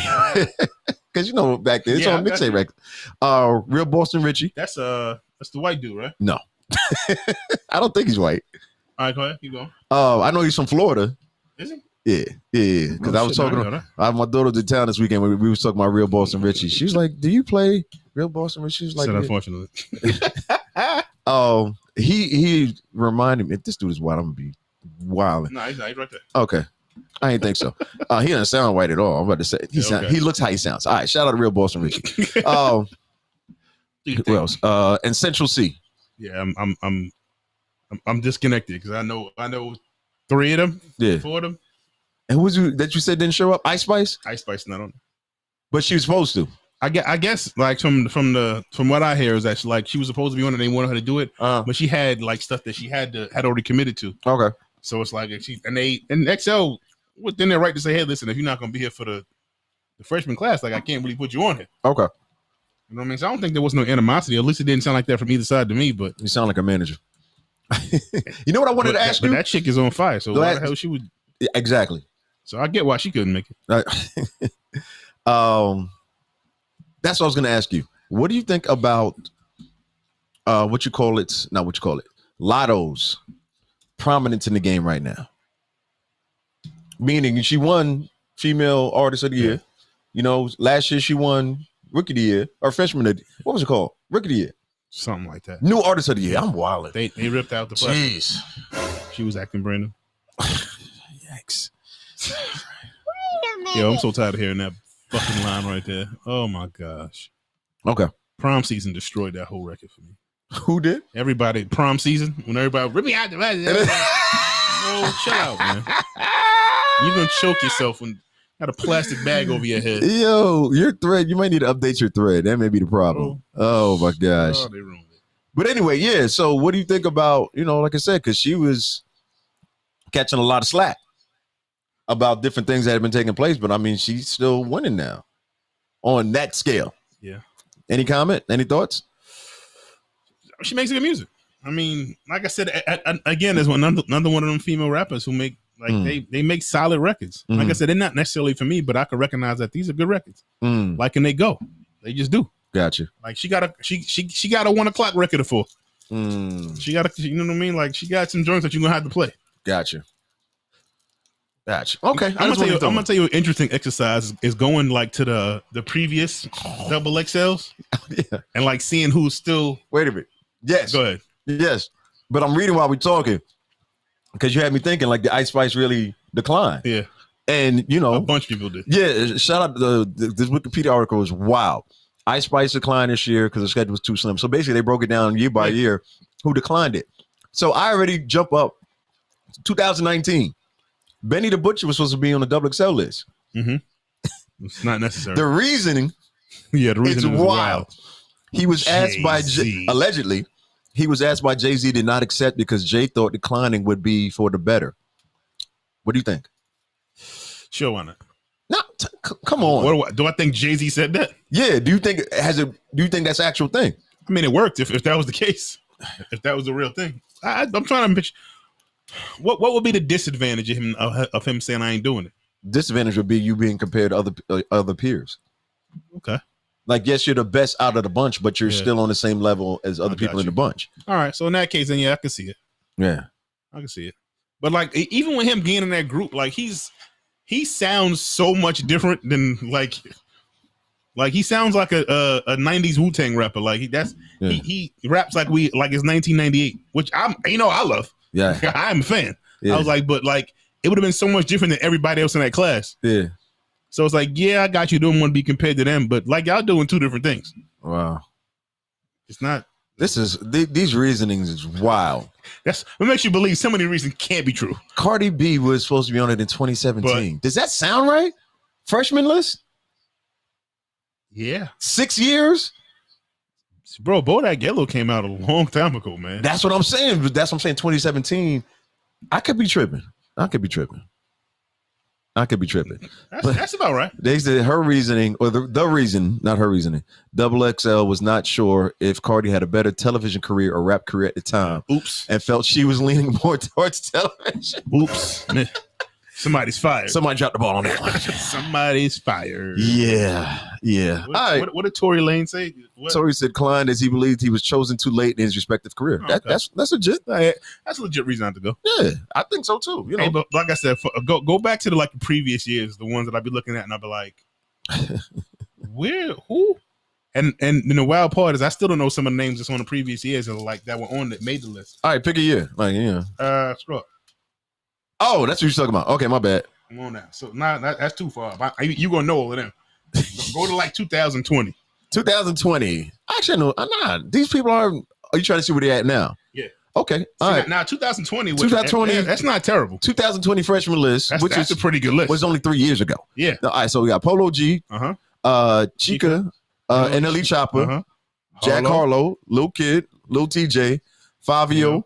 because back then it's on mixtape record. Real Boston Richie. That's the white dude, right? No. I don't think he's white. All right, go ahead. Keep going. I know he's from Florida. Is he? Yeah. Because I was talking to my daughter was in town this weekend. We was talking about Real Boston Richie. She was like, "Do you play Real Boston Richie?" She was like, "Unfortunately." He reminded me. If this dude is white, I'm gonna be wild. No, he's right there. Okay. I ain't think so. He doesn't sound white at all. I'm about to say he looks how he sounds. All right, shout out to Real Boston Richie. Who else? And Central C. Yeah, I'm disconnected because I know 3 of them. Yeah, 4 of them. And who's that you said didn't show up? Ice Spice. Ice Spice not on. But she was supposed to. I guess like from what I hear is that she was supposed to be on it. They wanted her to do it, but she had like stuff that she had already committed to. Okay. So it's like and XL within their right to say, hey, listen, if you're not gonna be here for the freshman class, like I can't really put you on here. Okay. You know what I mean? So I don't think there was no animosity. At least it didn't sound like that from either side to me. But you sound like a manager. You know what I wanted to ask you? But that chick is on fire. So why the hell she would? Exactly. So I get why she couldn't make it. That's what I was going to ask you. What do you think about what you call it? Not what you call it. Lotto's prominent in the game right now. Meaning she won Female Artist of the Year. You know, last year she won Rookie of the Year or Freshman of the Year. What was it called? Rookie of the Year. Something like that. New Artist of the Year. I'm wilding. They ripped out the Jeez. She was acting Brandon. Yikes. Yo, I'm so tired of hearing that fucking line right there. Oh my gosh. Okay. Prom season destroyed that whole record for me. Who did? Everybody. Prom season when everybody rip me out the no, chill out, man. You're gonna choke yourself when you got a plastic bag over your head. Yo, your thread. You might need to update your thread. That may be the problem. Oh my gosh. Oh, they ruined it. But anyway, yeah. So what do you think about, you know, like I said, because she was catching a lot of slack about different things that have been taking place, but I mean, she's still winning now on that scale. Yeah. Any comment? Any thoughts? She makes good music. I mean, like I said, again, there's another one of them female rappers who make they make solid records. Mm-hmm. Like I said, they're not necessarily for me, but I can recognize that these are good records. Like, and they go, they just do. Gotcha. Like she got a 1 o'clock record for. She got you know what I mean? Like she got some joints that you're gonna have to play. Gotcha. Okay. I'm gonna tell you an interesting exercise is going like to the previous double XLs and like seeing who's still. Wait a minute. Yes. Go ahead. Yes. But I'm reading while we're talking because you had me thinking like the Ice Spice really declined. Yeah. And you know, a bunch of people did. Yeah. Shout out to this Wikipedia article is wild. Ice Spice declined this year because the schedule was too slim. So basically they broke it down year by year who declined it. So I already jump up 2019. Benny the Butcher was supposed to be on the double XL list. It's not necessary. The reasoning, the reasoning is wild. He was asked by allegedly, he was asked by Jay-Z did not accept because Jay thought declining would be for the better. What do you think? Sure, why not? No, come on. Do I think Jay-Z said that? Yeah. Do you think do you think that's actual thing? I mean, it worked if that was the case. If that was the real thing, I'm trying to picture. What would be the disadvantage of him saying I ain't doing it? Disadvantage would be you being compared to other peers. Okay. Like, yes, you're the best out of the bunch, but you're still on the same level as other people in the bunch. All right. So in that case, then yeah, I can see it. Yeah. I can see it. But like, even with him being in that group, like he sounds so much different than like he sounds like a 90s Wu-Tang rapper. Like he raps like it's 1998, which I love. Yeah. I'm a fan. Yeah. I was like, but like it would have been so much different than everybody else in that class. Yeah. So it's like, yeah, I got you. Don't want to be compared to them, but like y'all doing two different things. Wow. It's not. These reasonings is wild. That's what makes you believe so many reasons can't be true. Cardi B was supposed to be on it in 2017. Does that sound right? Freshman list? Yeah. 6 years? Bro, Bodak Yellow came out a long time ago, man. That's what I'm saying. 2017. I could be tripping. That's about right. They said her reasoning, or the reason, not her reasoning, Double XL was not sure if Cardi had a better television career or rap career at the time. Oops. And felt she was leaning more towards television. Oops. Somebody's fired. Somebody dropped the ball on that one. Somebody's fired. Yeah. What did Tory Lane say? Tory said declined as he believed he was chosen too late in his respective career. Okay. That's legit. That's a legit reason not to go. Yeah, I think so too. You know, hey, but like I said, go back to the previous years, the ones that I'd be looking at, and I'd be like, who? And the wild part is I still don't know some of the names that's on the previous years that were on that made the list. All right, pick a year. Screw up. Oh, that's what you're talking about. Okay, my bad. Come on now. So that's too far. You gonna know all of them. Go to 2020. 2020. Actually, no. Nah. These people are you trying to see where they're at now? Yeah. Okay. All right. Now 2020. 2020. That's not terrible. 2020 freshman list, which is a pretty good list. Was only 3 years ago. Yeah. All right. So we got Polo G. Chica. NLE Chopper. Jack Harlow. Lil Kid. Lil TJ. Fabio.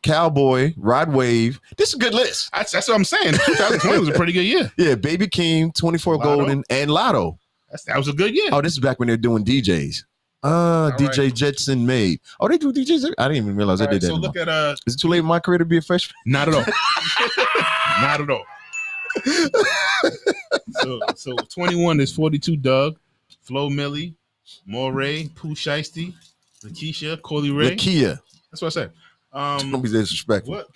Cowboy, Rod Wave. This is a good list. That's what I'm saying. 2020 was a pretty good year. Yeah, Baby Keem, 24 Lotto. Golden, and Lotto. That was a good year. Oh, this is back when they're doing DJs. DJ right. Jetson Made. Oh, they do DJs? I didn't even realize I did that. So look at Is it too late in my career to be a freshman? Not at all. Not at all. So 21 is 42 Doug, Flo Millie, Moray, Pooh Shiesty, Lakeisha, Coley Ray. Lakia. That's what I said. Don't be disrespectful. What?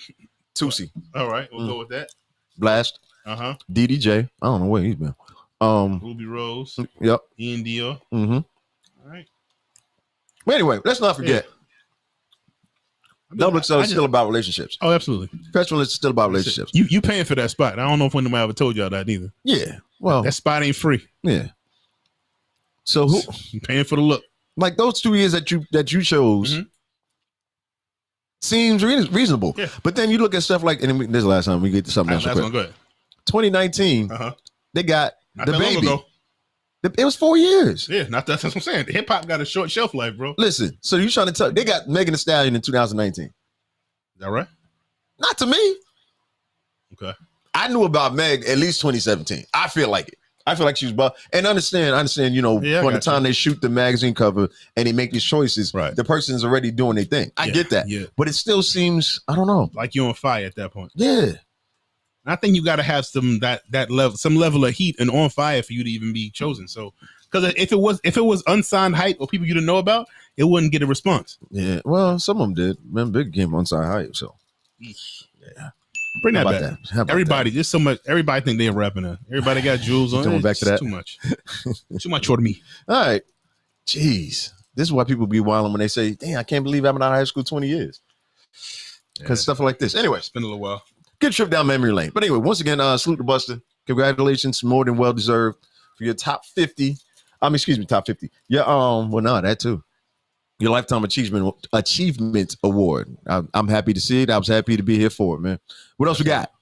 Tusi. All right, we'll go with that. Blast. DDJ. I don't know where he's been. Ruby Rose. Yep. Ian Dior. Mm-hmm. All right. But anyway, let's not forget. Double XL is still about relationships. Oh, absolutely. Festival is still about relationships. You paying for that spot. I don't know if anybody ever told y'all that either. Yeah. Well, that spot ain't free. Yeah. So who you paying for the look? Like those 2 years that you chose seems reasonable. Yeah. But then you look at stuff like, and this is the last time we get to something else. Last one, go ahead. 2019, they got not the baby. It was 4 years. Yeah, that's what I'm saying. Hip hop got a short shelf life, bro. Listen, so you trying to tell they got Megan Thee Stallion in 2019? Is that right? Not to me. Okay. I knew about Meg at least 2017. I feel like it. I feel like she was and understand, you know, from the time they shoot the magazine cover and they make these choices, the person's already doing their thing. I get that. Yeah. But it still seems, I don't know. Like you're on fire at that point. Yeah. I think you got to have some level of heat and on fire for you to even be chosen. So, because if it was unsigned hype or people you didn't know about, it wouldn't get a response. Yeah, well, some of them did. Man, Big came unsigned hype, so yeah. Bring that back. Everybody, there's so much. Everybody think they're rapping it. Everybody got jewels on. Going back to that. Too much. Too much for me. All right, jeez, this is why people be wilding when they say, "Damn, I can't believe I've been out of high school 20 years." Because stuff like this. Anyway, it's been a little while. Good trip down memory lane. But anyway, once again, salute to Buster. Congratulations, more than well deserved for your top 50. Top 50. Yeah, well, no, that too. Your Lifetime Achievement Award. I'm happy to see it. I was happy to be here for it, man. What else we got?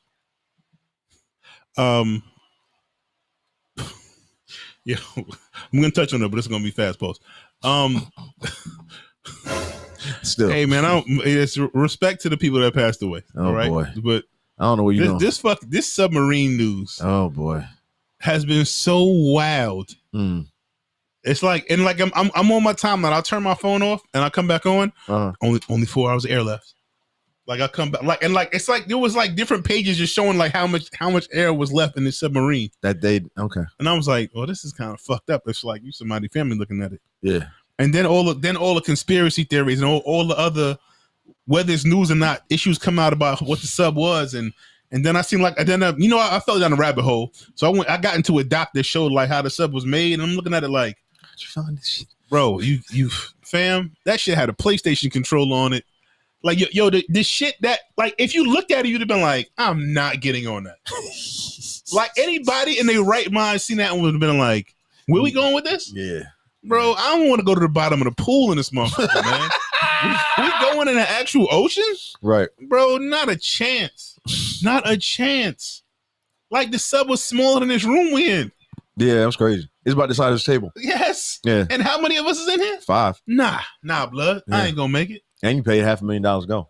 Yeah, I'm gonna touch on it, but it's gonna be fast post. Still, hey man, it's respect to the people that passed away. Oh all right, boy, but I don't know what you're doing. This submarine news. Oh boy, has been so wild. It's like I'm on my timeline. I'll turn my phone off and I'll come back on. Only 4 hours of air left. Like I come back it's like there was like different pages just showing like how much air was left in the submarine that day. Okay, and I was like, well, this is kind of fucked up. It's like you somebody family looking at it. Yeah. And then all the conspiracy theories and all the other, whether it's news or not, issues come out about what the sub was, and then I fell down a rabbit hole. So I got into a doc that showed like how the sub was made, and I'm looking at it like, how'd you find this shit? Bro, you fam, that shit had a PlayStation controller on it. Like the shit that like if you looked at it, you'd have been like, I'm not getting on that. Like anybody in their right mind seen that and would have been like, where we going with this? Yeah. Bro, I don't want to go to the bottom of the pool in this motherfucker, man. we going in the actual ocean? Right. Bro, not a chance. Not a chance. Like the sub was smaller than this room we in. Yeah, that was crazy. It's about the size of this table. Yes. Yeah. And how many of us is in here? 5. Nah, blood. Yeah. I ain't gonna make it. And you paid $500,000 to go.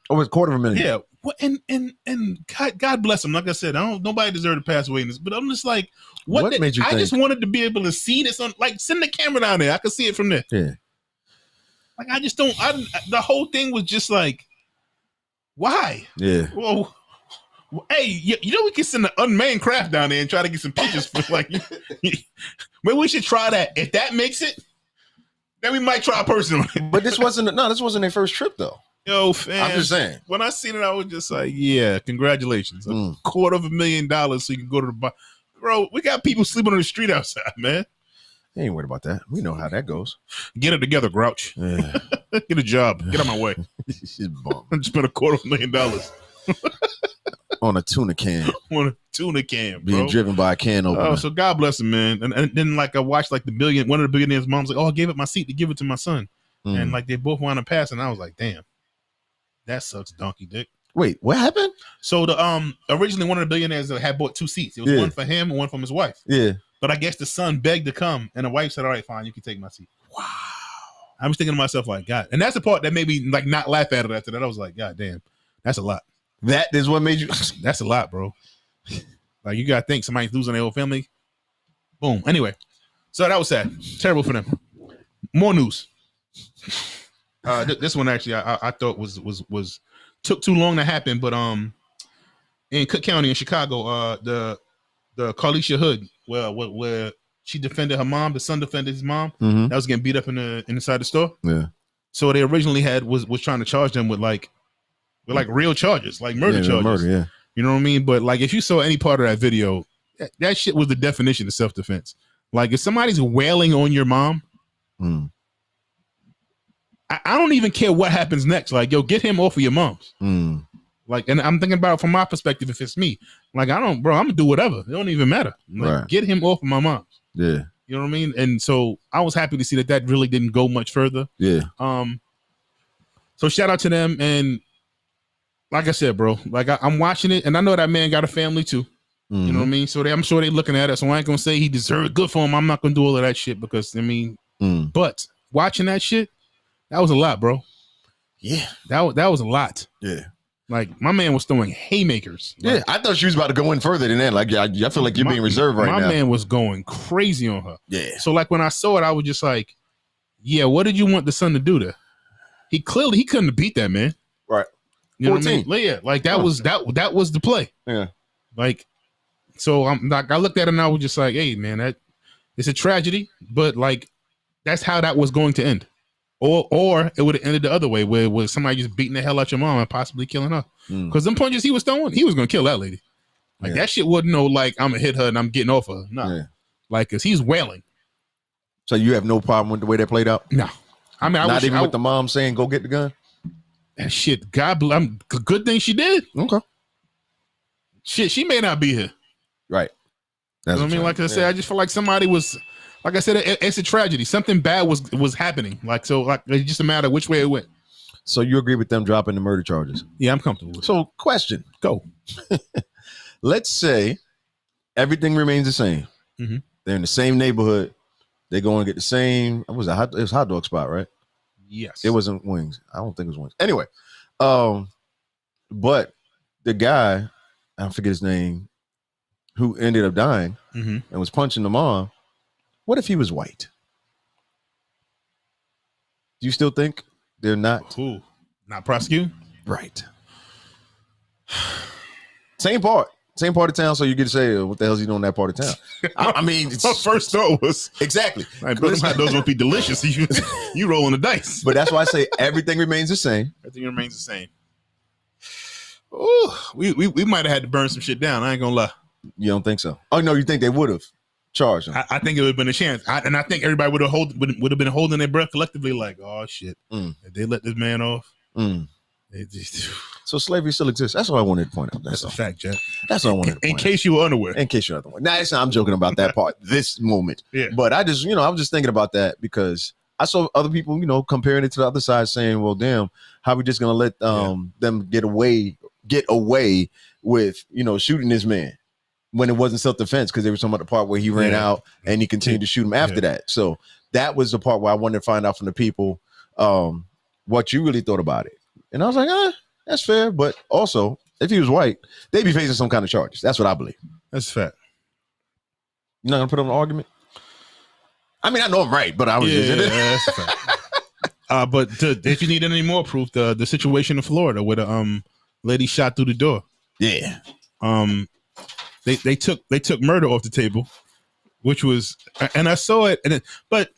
Over $250,000. Yeah. Well, and God bless him. Like I said, nobody deserved to pass away in this, but I'm just like, what made you think? I just wanted to be able to see this on, like, send the camera down there. I could see it from there. Yeah. Like, I just don't. The whole thing was just like, why? Yeah. Well, hey, you know we can send an unmanned craft down there and try to get some pictures for like. Maybe we should try that. If that makes it, then we might try personally. But this wasn't their first trip though. Yo, fam. I'm just saying. When I seen it, I was just like, yeah, congratulations. $250,000 so you can go to the bar. Bro, we got people sleeping on the street outside, man. They ain't worried about that. We know how that goes. Get it together, Grouch. Yeah. Get a job. Get out of my way. She's bummed. Spent $250,000 on a tuna can. On a tuna can, bro. Being driven by a can opener. Oh, so God bless him, man. And then like I watched like one of the billionaires' moms like, oh, I gave up my seat to give it to my son. And like they both wound up passing. I was like, damn, that sucks, donkey dick. Wait, what happened? So the originally one of the billionaires had bought 2 seats. It was one for him and one for his wife. Yeah. But I guess the son begged to come, and the wife said, all right, fine, you can take my seat. Wow. I was thinking to myself, like, God. And that's the part that made me like not laugh at it after that. I was like, God damn, that's a lot. That is what made you that's a lot, bro. Like you gotta think somebody's losing their whole family. Boom. Anyway. So that was sad. Terrible for them. More news. This one actually I thought was took too long to happen, but in Cook County in Chicago, the Carlisha Hood, where she defended her mom, the son defended his mom, that was getting beat up inside the store. Yeah. So they originally was trying to charge them with like with like real charges, like murder charges. Murder, yeah. You know what I mean? But like, if you saw any part of that video, that shit was the definition of self-defense. Like, if somebody's wailing on your mom, I don't even care what happens next. Like, yo, get him off of your mom's. Like, and I'm thinking about it from my perspective. If it's me, like, I'm gonna do whatever. It don't even matter. Like, get him off of my mom's. Yeah. You know what I mean? And so I was happy to see that really didn't go much further. Yeah. So shout out to them. And like I said, bro, like I'm watching it, and I know that man got a family too. You know what I mean? So I'm sure they're looking at it. So I ain't gonna say he deserved good for him. I'm not gonna do all of that shit because I mean, but watching that shit, that was a lot, bro. Yeah, that was a lot. Yeah, like my man was throwing haymakers. Yeah, like, I thought she was about to go in further than that. Like, I feel like you're being reserved right now. My man was going crazy on her. Yeah. So like when I saw it, I was just like, yeah, what did you want the son to do there? He couldn't have beat that man. Right. You know what I mean? Yeah, like that was the play. Yeah. Like, so I'm like, I looked at it and I was just like, hey man, that it's a tragedy, but like that's how that was going to end. Or it would have ended the other way, where it was somebody just beating the hell out your mom and possibly killing her. Because them punches he was throwing, he was gonna kill that lady. Like that shit wasn't no like I'm gonna hit her and I'm getting off her. No, like cause he's wailing. So you have no problem with the way that played out? No, I mean, not even with the mom saying go get the gun. That shit, good thing she did. Okay. Shit, she may not be here. Right. That's what I mean. Like I said, I just feel like somebody was. Like I said, it's a tragedy. Something bad was happening. Like, so like it's just a matter of which way it went. So you agree with them dropping the murder charges? Yeah, I'm comfortable with it. So question. Go. Let's say everything remains the same. They're in the same neighborhood. They're going to get the same. It was a hot dog spot, right? Yes. It wasn't wings. I don't think it was wings. Anyway, but the guy, I forget his name, who ended up dying and was punching the mom. What if he was white? Do you still think they're not? Not prosecuted? Right. Same part of town. So you get to say, what the hell is he doing in that part of town? I mean, my first thought was exactly. Like, those hot dogs would be delicious. You rolling the dice. But that's why I say everything remains the same. Everything remains the same. Oh, we might have had to burn some shit down. I ain't gonna lie. You don't think so? Oh no, you think they would have charged him? I think it would have been a chance, and I think everybody would have been holding their breath collectively, like, oh shit, if they let this man off. So slavery still exists. That's what I wanted to point out. That's a fact, Jack. That's what I wanted to point out. In case you were unaware. In case you're unaware. Nah, I'm joking about that part. This moment. Yeah. But I just, I was just thinking about that because I saw other people, comparing it to the other side, saying, "Well, damn, how we just gonna let them get away with shooting this man when it wasn't self-defense because they were talking about the part where he ran out and he continued to shoot him after that." So that was the part where I wanted to find out from the people what you really thought about it. And I was like, that's fair. But also, if he was white, they'd be facing some kind of charges. That's what I believe. That's fact. You're not gonna put up an argument? I mean, I know I'm right, but I was just that's a fact. But if you need any more proof, the situation in Florida where the lady shot through the door. Yeah. They took murder off the table, which was, and I saw it, but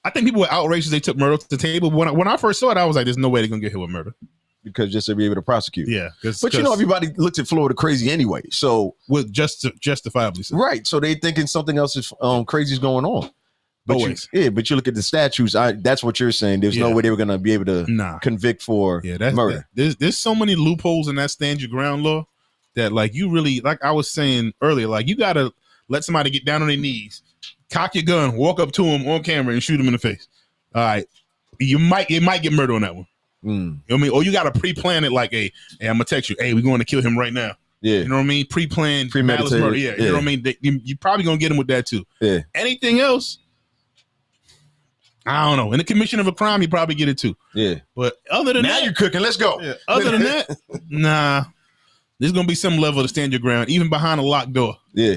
I think people were outraged they took murder off the table. When I first saw it, I was like, "There's no way they're gonna get hit with murder." Because just to be able to prosecute. Yeah. But everybody looks at Florida crazy anyway. So with justifiably so. Right. So they thinking something else is crazy is going on. But always. But you look at the statutes. That's what you're saying. There's no way they were gonna be able to convict for murder. There's so many loopholes in that stand your ground law that like you really, like I was saying earlier, like you gotta let somebody get down on their knees, cock your gun, walk up to him on camera and shoot him in the face. All right. It might get murder on that one. You know what I mean? Or you got to pre-plan it like, hey, I'm gonna text you. Hey, we're going to kill him right now. Yeah. You know what I mean? Pre-planned, premeditated murder. Yeah. You know what I mean? You're probably gonna get him with that too. Yeah. Anything else? I don't know. In the commission of a crime, you probably get it too. Yeah. But other than now that, you're cooking. Let's go. Yeah. Other than that, nah. There's gonna be some level to stand your ground, even behind a locked door. Yeah.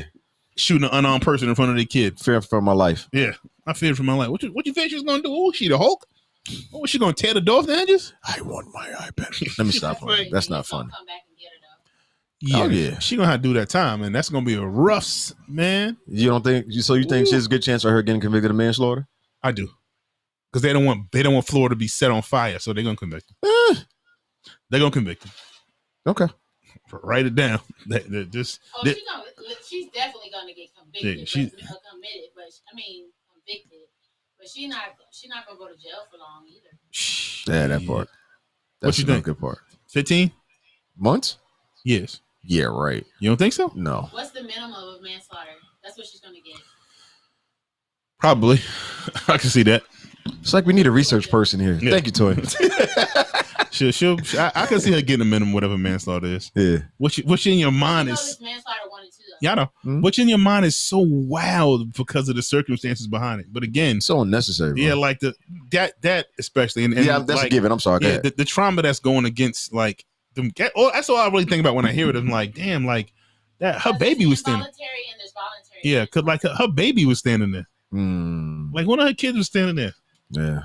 Shooting an unarmed person in front of their kid. Fear for my life. Yeah. I feared for my life. What you think she's gonna do? Oh, she the Hulk? Oh, was she gonna tear the door off the hinges? I want my iPad. Let me stop. That's not fun. Yeah, yeah. She gonna have to do that time, and that's gonna be a rough, man. You don't think? So you think she's a good chance of her getting convicted of manslaughter? I do, because they don't want Florida to be set on fire, so they're gonna convict her. They're gonna convict him. Okay. Write it down. She's definitely gonna get convicted. Yeah, committed, but I mean convicted. But she's not gonna go to jail for long either. Yeah, that part. That's what you think? Good part. 15 months? Yes. Yeah, right. You don't think so? No. What's the minimum of manslaughter? That's what she's gonna get. Probably. I can see that. It's like we need a research person here. Yeah. Thank you, Toy. I can see her getting a minimum whatever manslaughter is. Yeah. What's in your mind is this manslaughter 1 and 2. Yeah, I know. Mm-hmm. What's in your mind is so wild because of the circumstances behind it. But again, so unnecessary. Bro. Yeah, like that especially. And yeah, that's like, a given. I'm sorry. Yeah, the trauma that's going against like them. That's all I really think about when I hear it. I'm like, damn, like that. Her baby was standing. Voluntary and there's voluntary. Yeah, because like her baby was standing there. Like one of her kids was standing there. Yeah.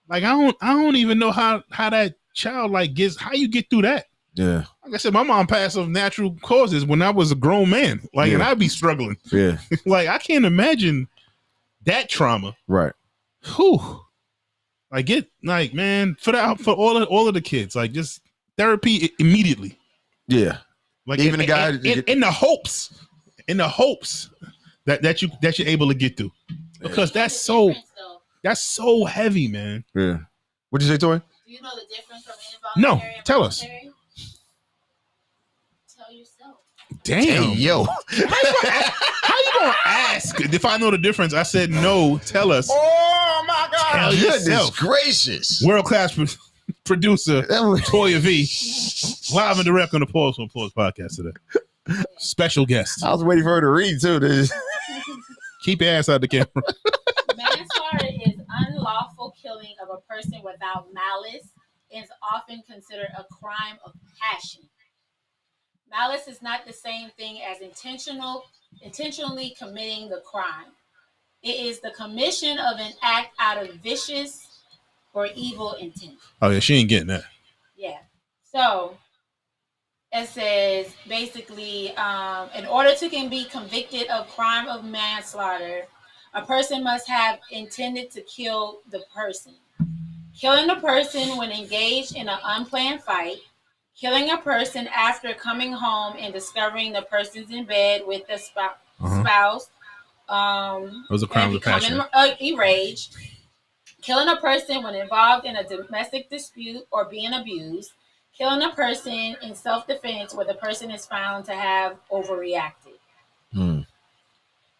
Like I don't even know how that child like gets how you get through that. Yeah. Like I said, my mom passed of natural causes when I was a grown man. Like, and I'd be struggling. Yeah. Like I can't imagine that trauma. Right. Whew. Like man, for all of the kids, like just therapy immediately. Yeah. Like even the guy in the hopes that you're able to get through. Because that's so heavy, man. Yeah. What'd you say, Tori? Do you know the difference from involuntary? No, tell us. Tell yourself. Damn, yo. How you gonna ask if I know the difference? I said no. Tell us. Oh my God! Tell Goodness yourself. Gracious! World class producer Toya V, live and direct on the Pause on Pause podcast today. Special guest. I was waiting for her to read too. Keep your ass out the camera. Manslaughter is unlawful killing of a person without malice and is often considered a crime of passion. Malice is not the same thing as intentionally committing the crime. It is the commission of an act out of vicious or evil intent. Oh yeah, she ain't getting that. Yeah. So it says basically, in order to be convicted of crime of manslaughter, a person must have intended to kill the person. Killing a person when engaged in an unplanned fight, killing a person after coming home and discovering the person's in bed with the spouse. Those are crimes of passion. Enraged. Killing a person when involved in a domestic dispute or being abused. Killing a person in self-defense where the person is found to have overreacted.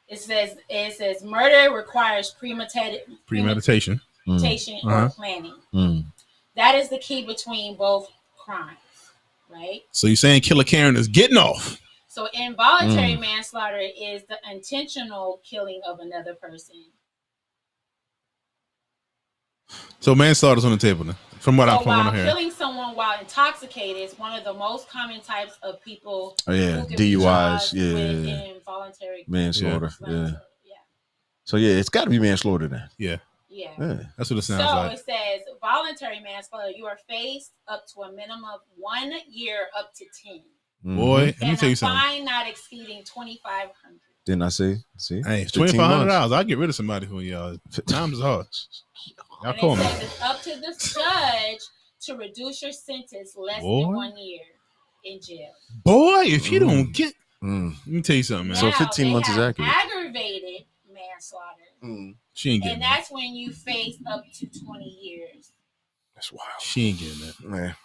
It says murder requires premeditation or planning. That is the key between both crimes, right? So you're saying Killer Karen is getting off. So involuntary manslaughter is the intentional killing of another person. So manslaughter's on the table now. From what I'm hearing. Killing someone while intoxicated is one of the most common types of people. Oh yeah, DUIs. Yeah, involuntary manslaughter. Yeah. So yeah, it's got to be manslaughter then. Yeah. Yeah. That's what it sounds like. So it says voluntary manslaughter. You are faced up to a minimum of 1 year up to 10. Boy, let me tell you something. Fine not exceeding $2,500. Didn't I say? See, hey, it's $2,500. I'll get rid of somebody who y'all. Times is hard. Y'all call me. It's up to the judge to reduce your sentence less than 1 year in jail. Boy, if you don't get, let me tell you something, man. So 15 months is accurate. Aggravated manslaughter. She ain't getting that. And that's when you face up to 20 years. That's wild. She ain't getting that, man.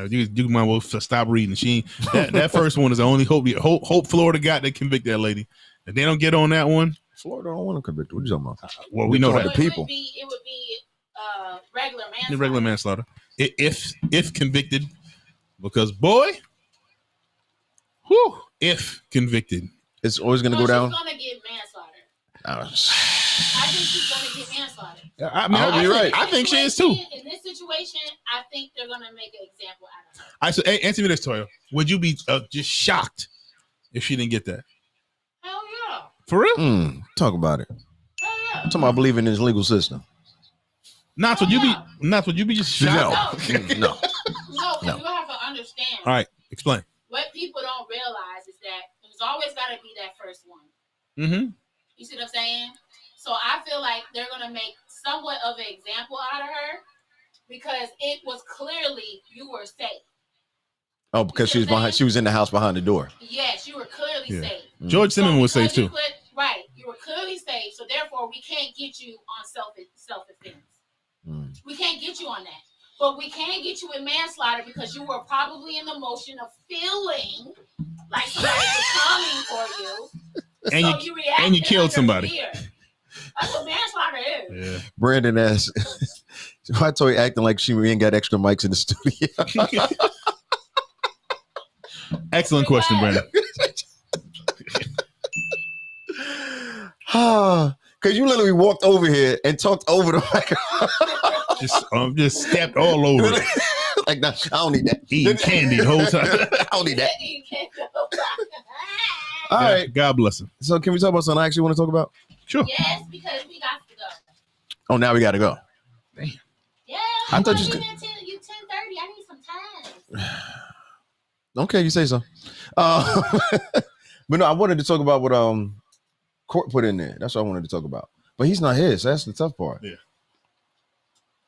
You might well stop reading. She that first one is the only hope Florida got to convict that lady. If they don't get on that one, Florida don't want to convict. What are you talking about? Well, we know that the people. It would be regular manslaughter. Regular manslaughter, if convicted, because boy, if convicted, it's always going to go down. She's going to get manslaughter. I think she's going to get manslaughter. I mean, you're right. I think she is too. In this situation, I think they're going to make an example out of her. So, hey, answer me this, Toya. Would you be just shocked if she didn't get that? Hell yeah. For real? Talk about it. Hell yeah. I'm talking about believing in his legal system. Not what you be just shocked. No. No, you have to understand. All right, explain. What people don't realize is that there's always got to be that first one. You see what I'm saying? So I feel like they're going to make somewhat of an example out of her because it was clearly you were safe. Oh, because she was behind. She was in the house behind the door. Yes, you were clearly safe. George Simmons was safe too. Right, you were clearly safe. So therefore, we can't get you on self-defense. We can't get you on that. But we can get you in manslaughter because you were probably in the motion of feeling like somebody was coming for you. So you reacted and you killed somebody. Fear. That's what manslaughter is. Yeah. Brandon asked, I told you acting like she ain't got extra mics in the studio. Excellent question, Brandon. Because you literally walked over here and talked over the microphone. Just stepped all over it. Like, no, I don't need that. Eating candy the whole time. I don't need that. All right. God bless him. So can we talk about something I actually want to talk about? Sure. Yes, because we got to go. Oh, now we got to go. Damn. Yeah. I thought you 10:30. I need some time. Okay, you say so. But no, I wanted to talk about what Court put in there. That's what I wanted to talk about. But he's not here, so that's the tough part. Yeah.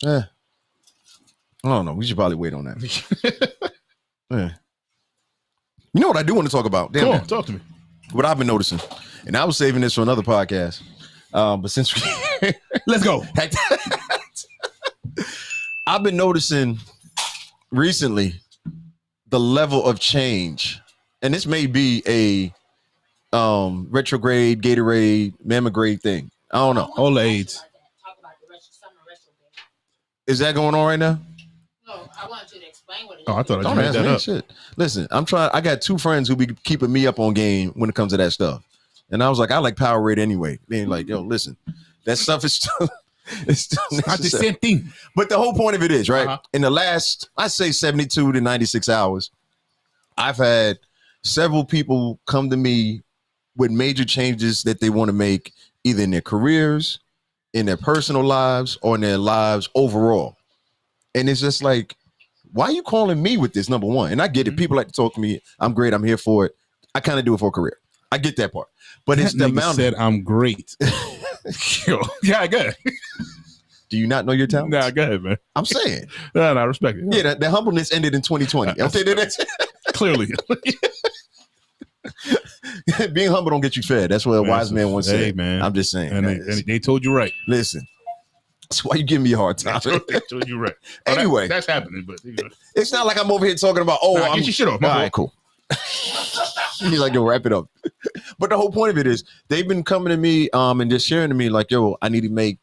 I don't know. We should probably wait on that. Yeah. You know what I do want to talk about? Damn, cool. Talk to me. What I've been noticing, and I was saving this for another podcast. But since let's go. I've been noticing recently the level of change, and this may be a retrograde, Gatorade, mammograde thing. I don't know. All the AIDS. Talk about the summer retrograde. Is that going on right now? No, I wanted you to explain what it is. Oh, I thought I made that up. Shit. Listen, I got two friends who be keeping me up on game when it comes to that stuff. And I was like, I like Powerade anyway. They're like, yo, listen, that stuff is still, it's still not the same thing. But the whole point of it is, right? In the last, I say 72 to 96 hours, I've had several people come to me with major changes that they want to make either in their careers, in their personal lives, or in their lives overall. And it's just like, why are you calling me with this, number one? And I get it. People like to talk to me. I'm great. I'm here for it. I kind of do it for a career. I get that part. But it's the amount. Said I'm great. Yeah, go ahead. Do you not know your talent? Nah, go ahead, man. I'm saying. No, I respect it. Yeah, that humbleness ended in 2020. Clearly. Being humble don't get you fed. That's what a wise man once said. Hey, man. I'm just saying. And they told you right. Listen. That's why you give me a hard time. They told you right. Anyway. That's happening, but it's not like I'm over here talking about, get your shit off. All right, cool. He's like, yo, wrap it up. But the whole point of it is they've been coming to me and just sharing to me like, yo, I need to make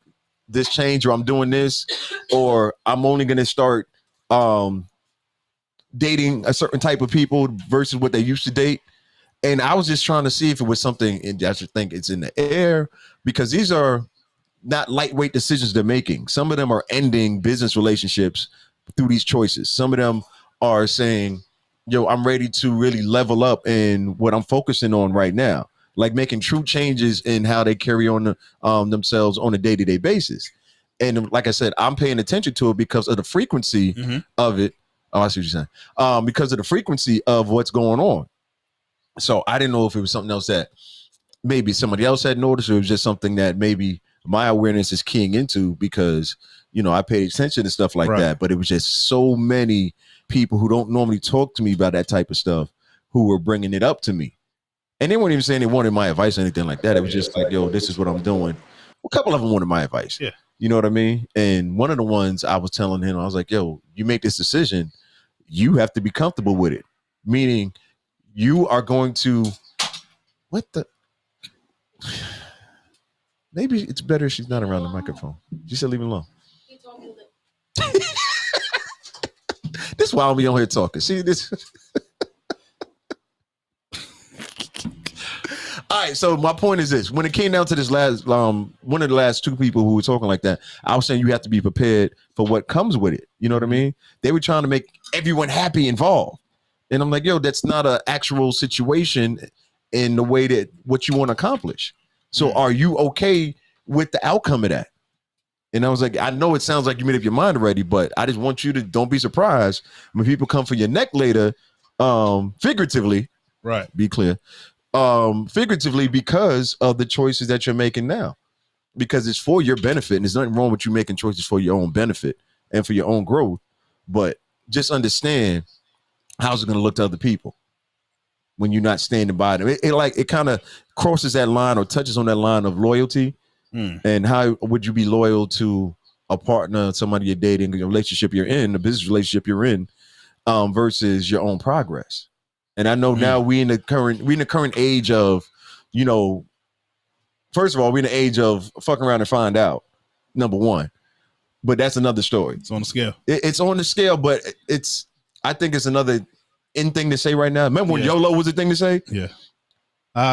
this change, or I'm doing this, or I'm only going to start dating a certain type of people versus what they used to date. And I was just trying to see if it was something, and I should think it's in the air, because these are not lightweight decisions they're making. Some of them are ending business relationships through these choices. Some of them are saying, yo, I'm ready to really level up in what I'm focusing on right now, like making true changes in how they carry on themselves on a day-to-day basis. And like I said, I'm paying attention to it because of the frequency of it. Oh, I see what you're saying. Because of the frequency of what's going on. So I didn't know if it was something else that maybe somebody else had noticed, or it was just something that maybe my awareness is keying into because, you know, I paid attention to stuff like that. But it was just so many people who don't normally talk to me about that type of stuff who were bringing it up to me. And they weren't even saying they wanted my advice or anything like that. It was just like, yo, this is what I'm doing. A couple of them wanted my advice. Yeah. You know what I mean? And one of the ones I was telling him, I was like, yo, you make this decision, you have to be comfortable with it. Meaning you are going to, maybe it's better if she's not around the microphone. She said leave it alone. He told me This is why I'll be on here talking. See this? All right, so my point is this. When it came down to this last, one of the last two people who were talking like that, I was saying you have to be prepared for what comes with it. You know what I mean? They were trying to make everyone happy involved. And I'm like, yo, that's not an actual situation in the way that what you want to accomplish. So are you okay with the outcome of that? And I was like, I know it sounds like you made up your mind already, but I just want you to don't be surprised when people come for your neck later, figuratively, right? Be clear. Figuratively, because of the choices that you're making now, because it's for your benefit, and there's nothing wrong with you making choices for your own benefit. and for your own growth. But just understand how's it going to look to other people when you're not standing by them. It kind of crosses that line or touches on that line of loyalty. And how would you be loyal to a partner, somebody you're dating, a relationship you're in, a business relationship you're in, versus your own progress? And I know now we in the current age of, you know, first of all, we're in the age of fucking around and find out, number one. But that's another story. It's on the scale. It's on the scale, but I think it's another in thing to say right now. Remember when YOLO was a thing to say? Yeah.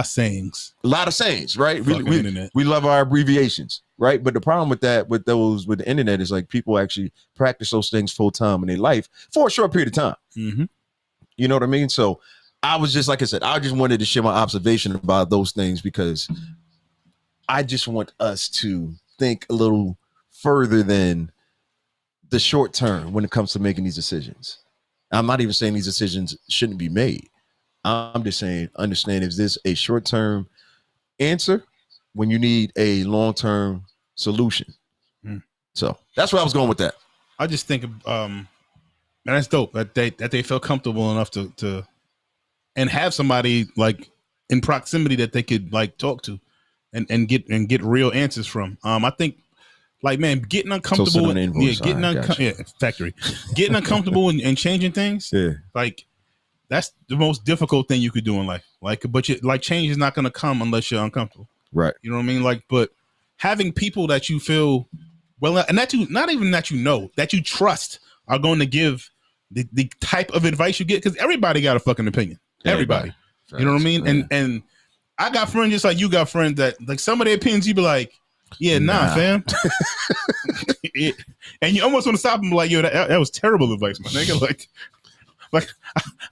Sayings. A lot of sayings, right? We love our abbreviations, right? But the problem with that, with the internet, is like people actually practice those things full time in their life for a short period of time. Mm-hmm. You know what I mean? So I was just, like I said, I just wanted to share my observation about those things because I just want us to think a little further than the short term when it comes to making these decisions. I'm not even saying these decisions shouldn't be made. I'm just saying, understand, is this a short-term answer when you need a long-term solution? So that's where I was going with that. I just think, man, that's dope that they felt comfortable enough to and have somebody like in proximity that they could like talk to and get real answers from. I think, like, man, getting uncomfortable, getting uncomfortable and changing things, like. That's the most difficult thing you could do in life. Like, but change is not going to come unless you're uncomfortable. Right. You know what I mean? Like, but having people that you feel well, and that you, not even that you know, that you trust are going to give the type of advice you get, because everybody got a fucking opinion. Everybody. You know what I mean? Yeah. And I got friends just like you got friends that, like, some of their opinions, you be like, yeah, nah, fam. And you almost want to stop them, like, yo, that was terrible advice, my nigga. Like,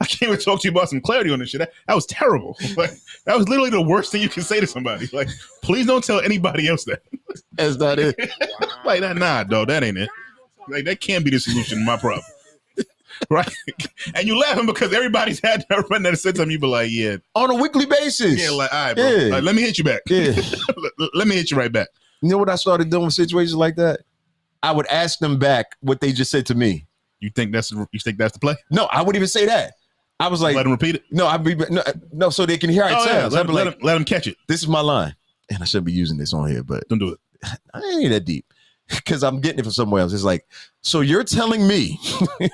I can't even talk to you about some clarity on this shit. That was terrible. Like, that was literally the worst thing you can say to somebody. Like, please don't tell anybody else that. That's not it. Like, nah, dog, that ain't it. Like, that can't be the solution to my problem. Right? And you laughing because everybody's had a friend that said something, you be like, yeah. On a weekly basis. Yeah, like, all right, bro. Yeah. Like, let me hit you back. Yeah. Let me hit you right back. You know what I started doing in situations like that? I would ask them back what they just said to me. You think that's the play? No, I wouldn't even say that. I was like, let them repeat it. No, no, so they can hear it. Yeah. Let them catch it. This is my line, and I shouldn't be using this on here, but don't do it. I ain't that deep because I'm getting it from somewhere else. It's like, so you're telling me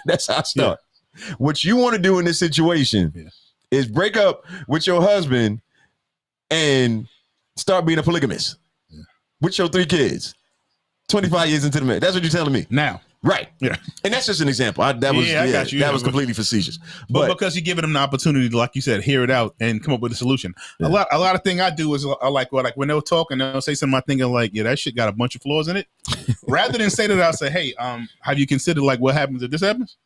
that's how I start. Yeah. What you want to do in this situation is break up with your husband and start being a polygamist with your 3 kids. 25 years into the marriage. That's what you're telling me now. Right. Yeah. And that's just an example. I got you. That was completely facetious. But because you're giving them the opportunity to, like you said, hear it out and come up with a solution. Yeah. A lot of thing I do is I like when they'll talk and they'll say something, I'm thinking like, yeah, that shit got a bunch of flaws in it. Rather than say that, I'll say, hey, have you considered like what happens if this happens?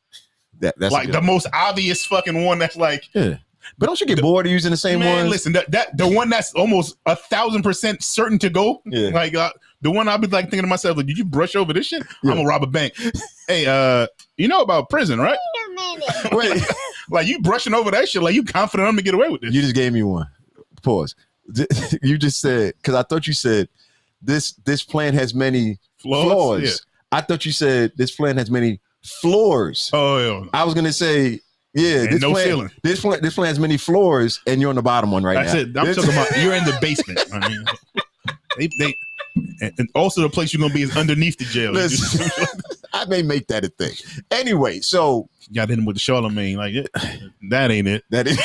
That's like the most obvious fucking one that's like, yeah. But don't you get bored of using the same one? Listen, that the one that's almost 1,000% certain to go. Yeah. Like the one I'll be like thinking to myself, like, did you brush over this shit? Yeah. I'm gonna rob a bank. Hey, you know about prison, right? Wait, like you brushing over that shit? Like you confident I'm gonna get away with this? You just gave me one. Pause. You just said, because I thought you said this plan has many flaws. Yeah. I thought you said this plan has many floors. Oh yeah. I was gonna say. Yeah, this plan has many floors, and you're on the bottom one right now. That's it. I'm talking about you're in the basement. I mean, they and also the place you're gonna be is underneath the jail. Listen, I may make that a thing. Anyway, so you got hit him with the Charlemagne, like that ain't it. That is.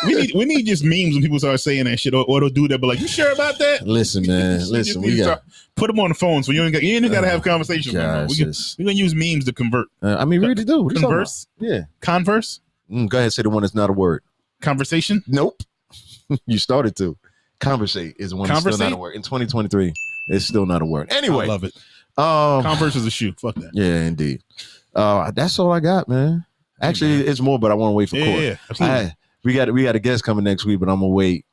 we need just memes when people start saying that shit, or they'll do that. But like, you sure about that? Listen, man. Listen, we got put them on the phone, so you ain't got to have conversations. We're gonna use memes to convert. I mean, really do. Converse. Yeah. Converse. Go ahead, say the one that's not a word. Conversation. Nope. You started to. Conversate is one that's still not a word. In 2023, it's still not a word. Anyway, I love it. Converse is a shoe. Fuck that. Yeah, indeed. That's all I got, man. Actually, it's more, but I want to wait for court. Yeah, we got a guest coming next week, but I'm gonna wait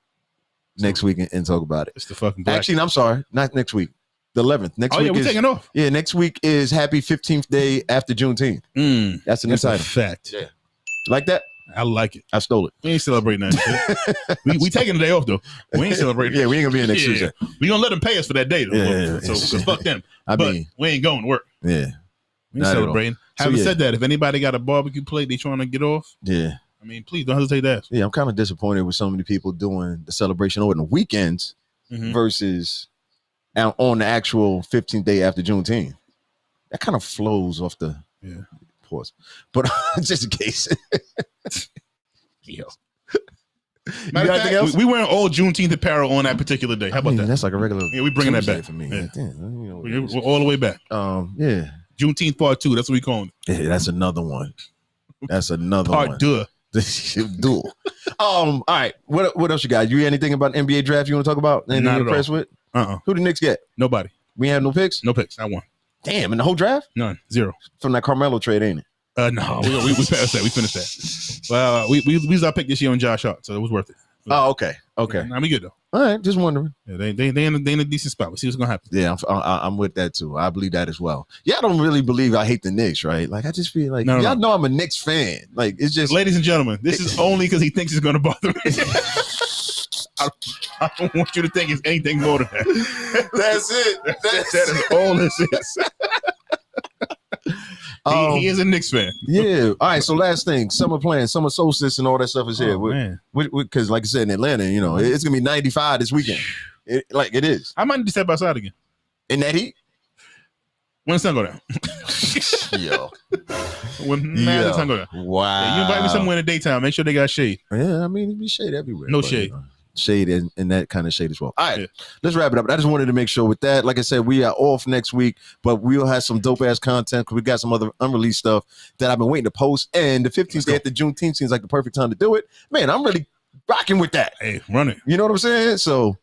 next week and talk about it. It's the fucking Actually, I'm sorry, not next week. The 11th. Next week. We're taking off. Yeah, next week is Happy 15th Day after Juneteenth. That's the new title. Fact. Yeah. Like that? I like it. I stole it. We ain't celebrating that shit. we taking the day off though. We ain't celebrating. Yeah, we ain't gonna be in next Tuesday. We gonna let them pay us for that day though. Yeah, so fuck them. But we ain't going to work. Yeah, we ain't celebrating. Having said that, if anybody got a barbecue plate they trying to get off, I mean, please don't hesitate to ask. Yeah, I'm kind of disappointed with so many people doing the celebration over the weekends versus on the actual 15th day after Juneteenth. That kind of flows off the pause. But just in case. Yo. Matter of fact, we wearing all Juneteenth apparel on that particular day. How about that? That's like a regular. Yeah, we bringing Tuesday that back for me. Yeah. Damn, we're all the way back. Yeah. Juneteenth part 2. That's what we calling it. Yeah, that's another one. That's another part one. Duh. Duel. All right. What else you got? You anything about the NBA draft you want to talk about? Anything you're impressed with? Who the Knicks get? Nobody. We have no picks? No picks. Not one. Damn, in the whole draft? None. Zero. From that Carmelo trade, ain't it? No, we passed that. We finished that. Well, we used our pick this year on Josh Hart, so it was worth it. Oh, okay. Okay. Now we good though. All right, just wondering. Yeah, they in a decent spot. We'll see what's gonna happen. Yeah, I'm with that too. I believe that as well. Yeah, I don't really believe I hate the Knicks, right? Like I just feel like y'all know I'm a Knicks fan. Like it's just, ladies and gentlemen, this is only because he thinks it's gonna bother me. I don't want you to think it's anything more than that. That's it. That is all this is. He is a Knicks fan. Yeah. All right. So last thing, summer plans, summer solstice, and all that stuff is here. Because, like I said, in Atlanta, it's gonna be 95 this weekend. It is. I might need to step outside again. In that heat? When the sun go down. Yo. When the sun go down. Wow. Yeah, you invite me somewhere in the daytime. Make sure they got shade. Yeah, I mean, it'd be shade everywhere. No shade. Shade and that kind of shade as well. All right, let's wrap it up. I just wanted to make sure with that, like I said, we are off next week, but we'll have some dope ass content because we got some other unreleased stuff that I've been waiting to post. And the 15th day after Juneteenth seems like the perfect time to do it. Man, I'm really rocking with that. Hey, run it. You know what I'm saying? So,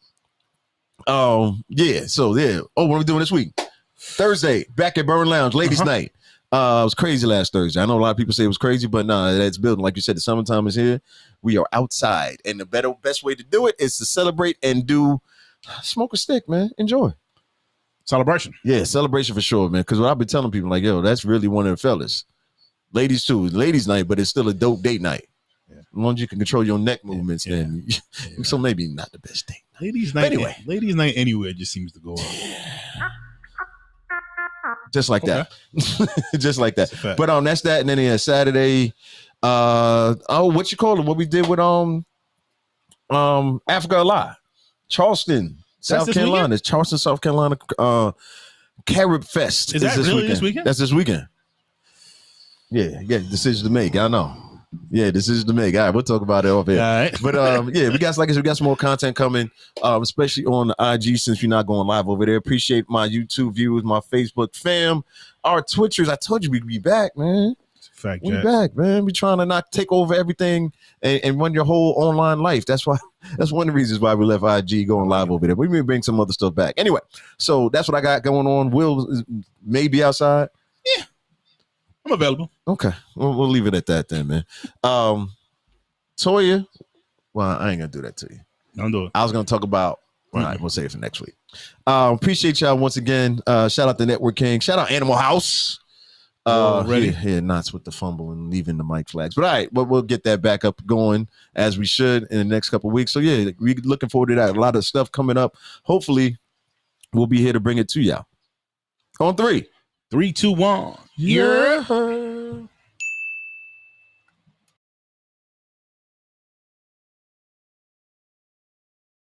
yeah. So, yeah. Oh, what are we doing this week? Thursday, back at Burn Lounge, ladies' night. It was crazy last Thursday. I know a lot of people say it was crazy, but no, that's building. Like you said, the summertime is here. We are outside, and the best way to do it is to celebrate and smoke a stick, man. Enjoy. Celebration. Yeah, celebration for sure, man. Because what I've been telling people, like, yo, that's really one of the fellas. Ladies too, ladies' night, but it's still a dope date night. Yeah. As long as you can control your neck movements, then so maybe not the best date. Ladies' night. Anyway, ladies' night anywhere just seems to go up. Just like that. Just like that. But that's that. And then Saturday. What you call it? What we did with Africa Alive. Charleston, South Carolina. It's Charleston, South Carolina. Carib Fest. Is that really this weekend? That's this weekend. Yeah, decisions to make. I know. Yeah, decisions to make. All right, we'll talk about it off here. All right. But we got some more content coming, especially on the IG since you're not going live over there. Appreciate my YouTube viewers, my Facebook fam, our Twitchers. I told you we'd be back, man. We're back, man. We're trying to not take over everything and run your whole online life. That's one of the reasons why we left IG going live over there. We may bring some other stuff back. Anyway, so that's what I got going on. Will maybe outside. Yeah. I'm available. Okay. We'll leave it at that then, man. Toya. Well, I ain't gonna do that to you. Don't do it. I was gonna talk about all right, we'll save it for next week. Appreciate y'all once again. Shout out to Network King. Shout out Animal House. Ready? Yeah, Knots with the fumble and leaving the mic flags. But all right, but we'll get that back up going as we should in the next couple of weeks. So yeah, we're looking forward to that. A lot of stuff coming up. Hopefully, we'll be here to bring it to y'all. On 3. 3, 2, 1. Yeah.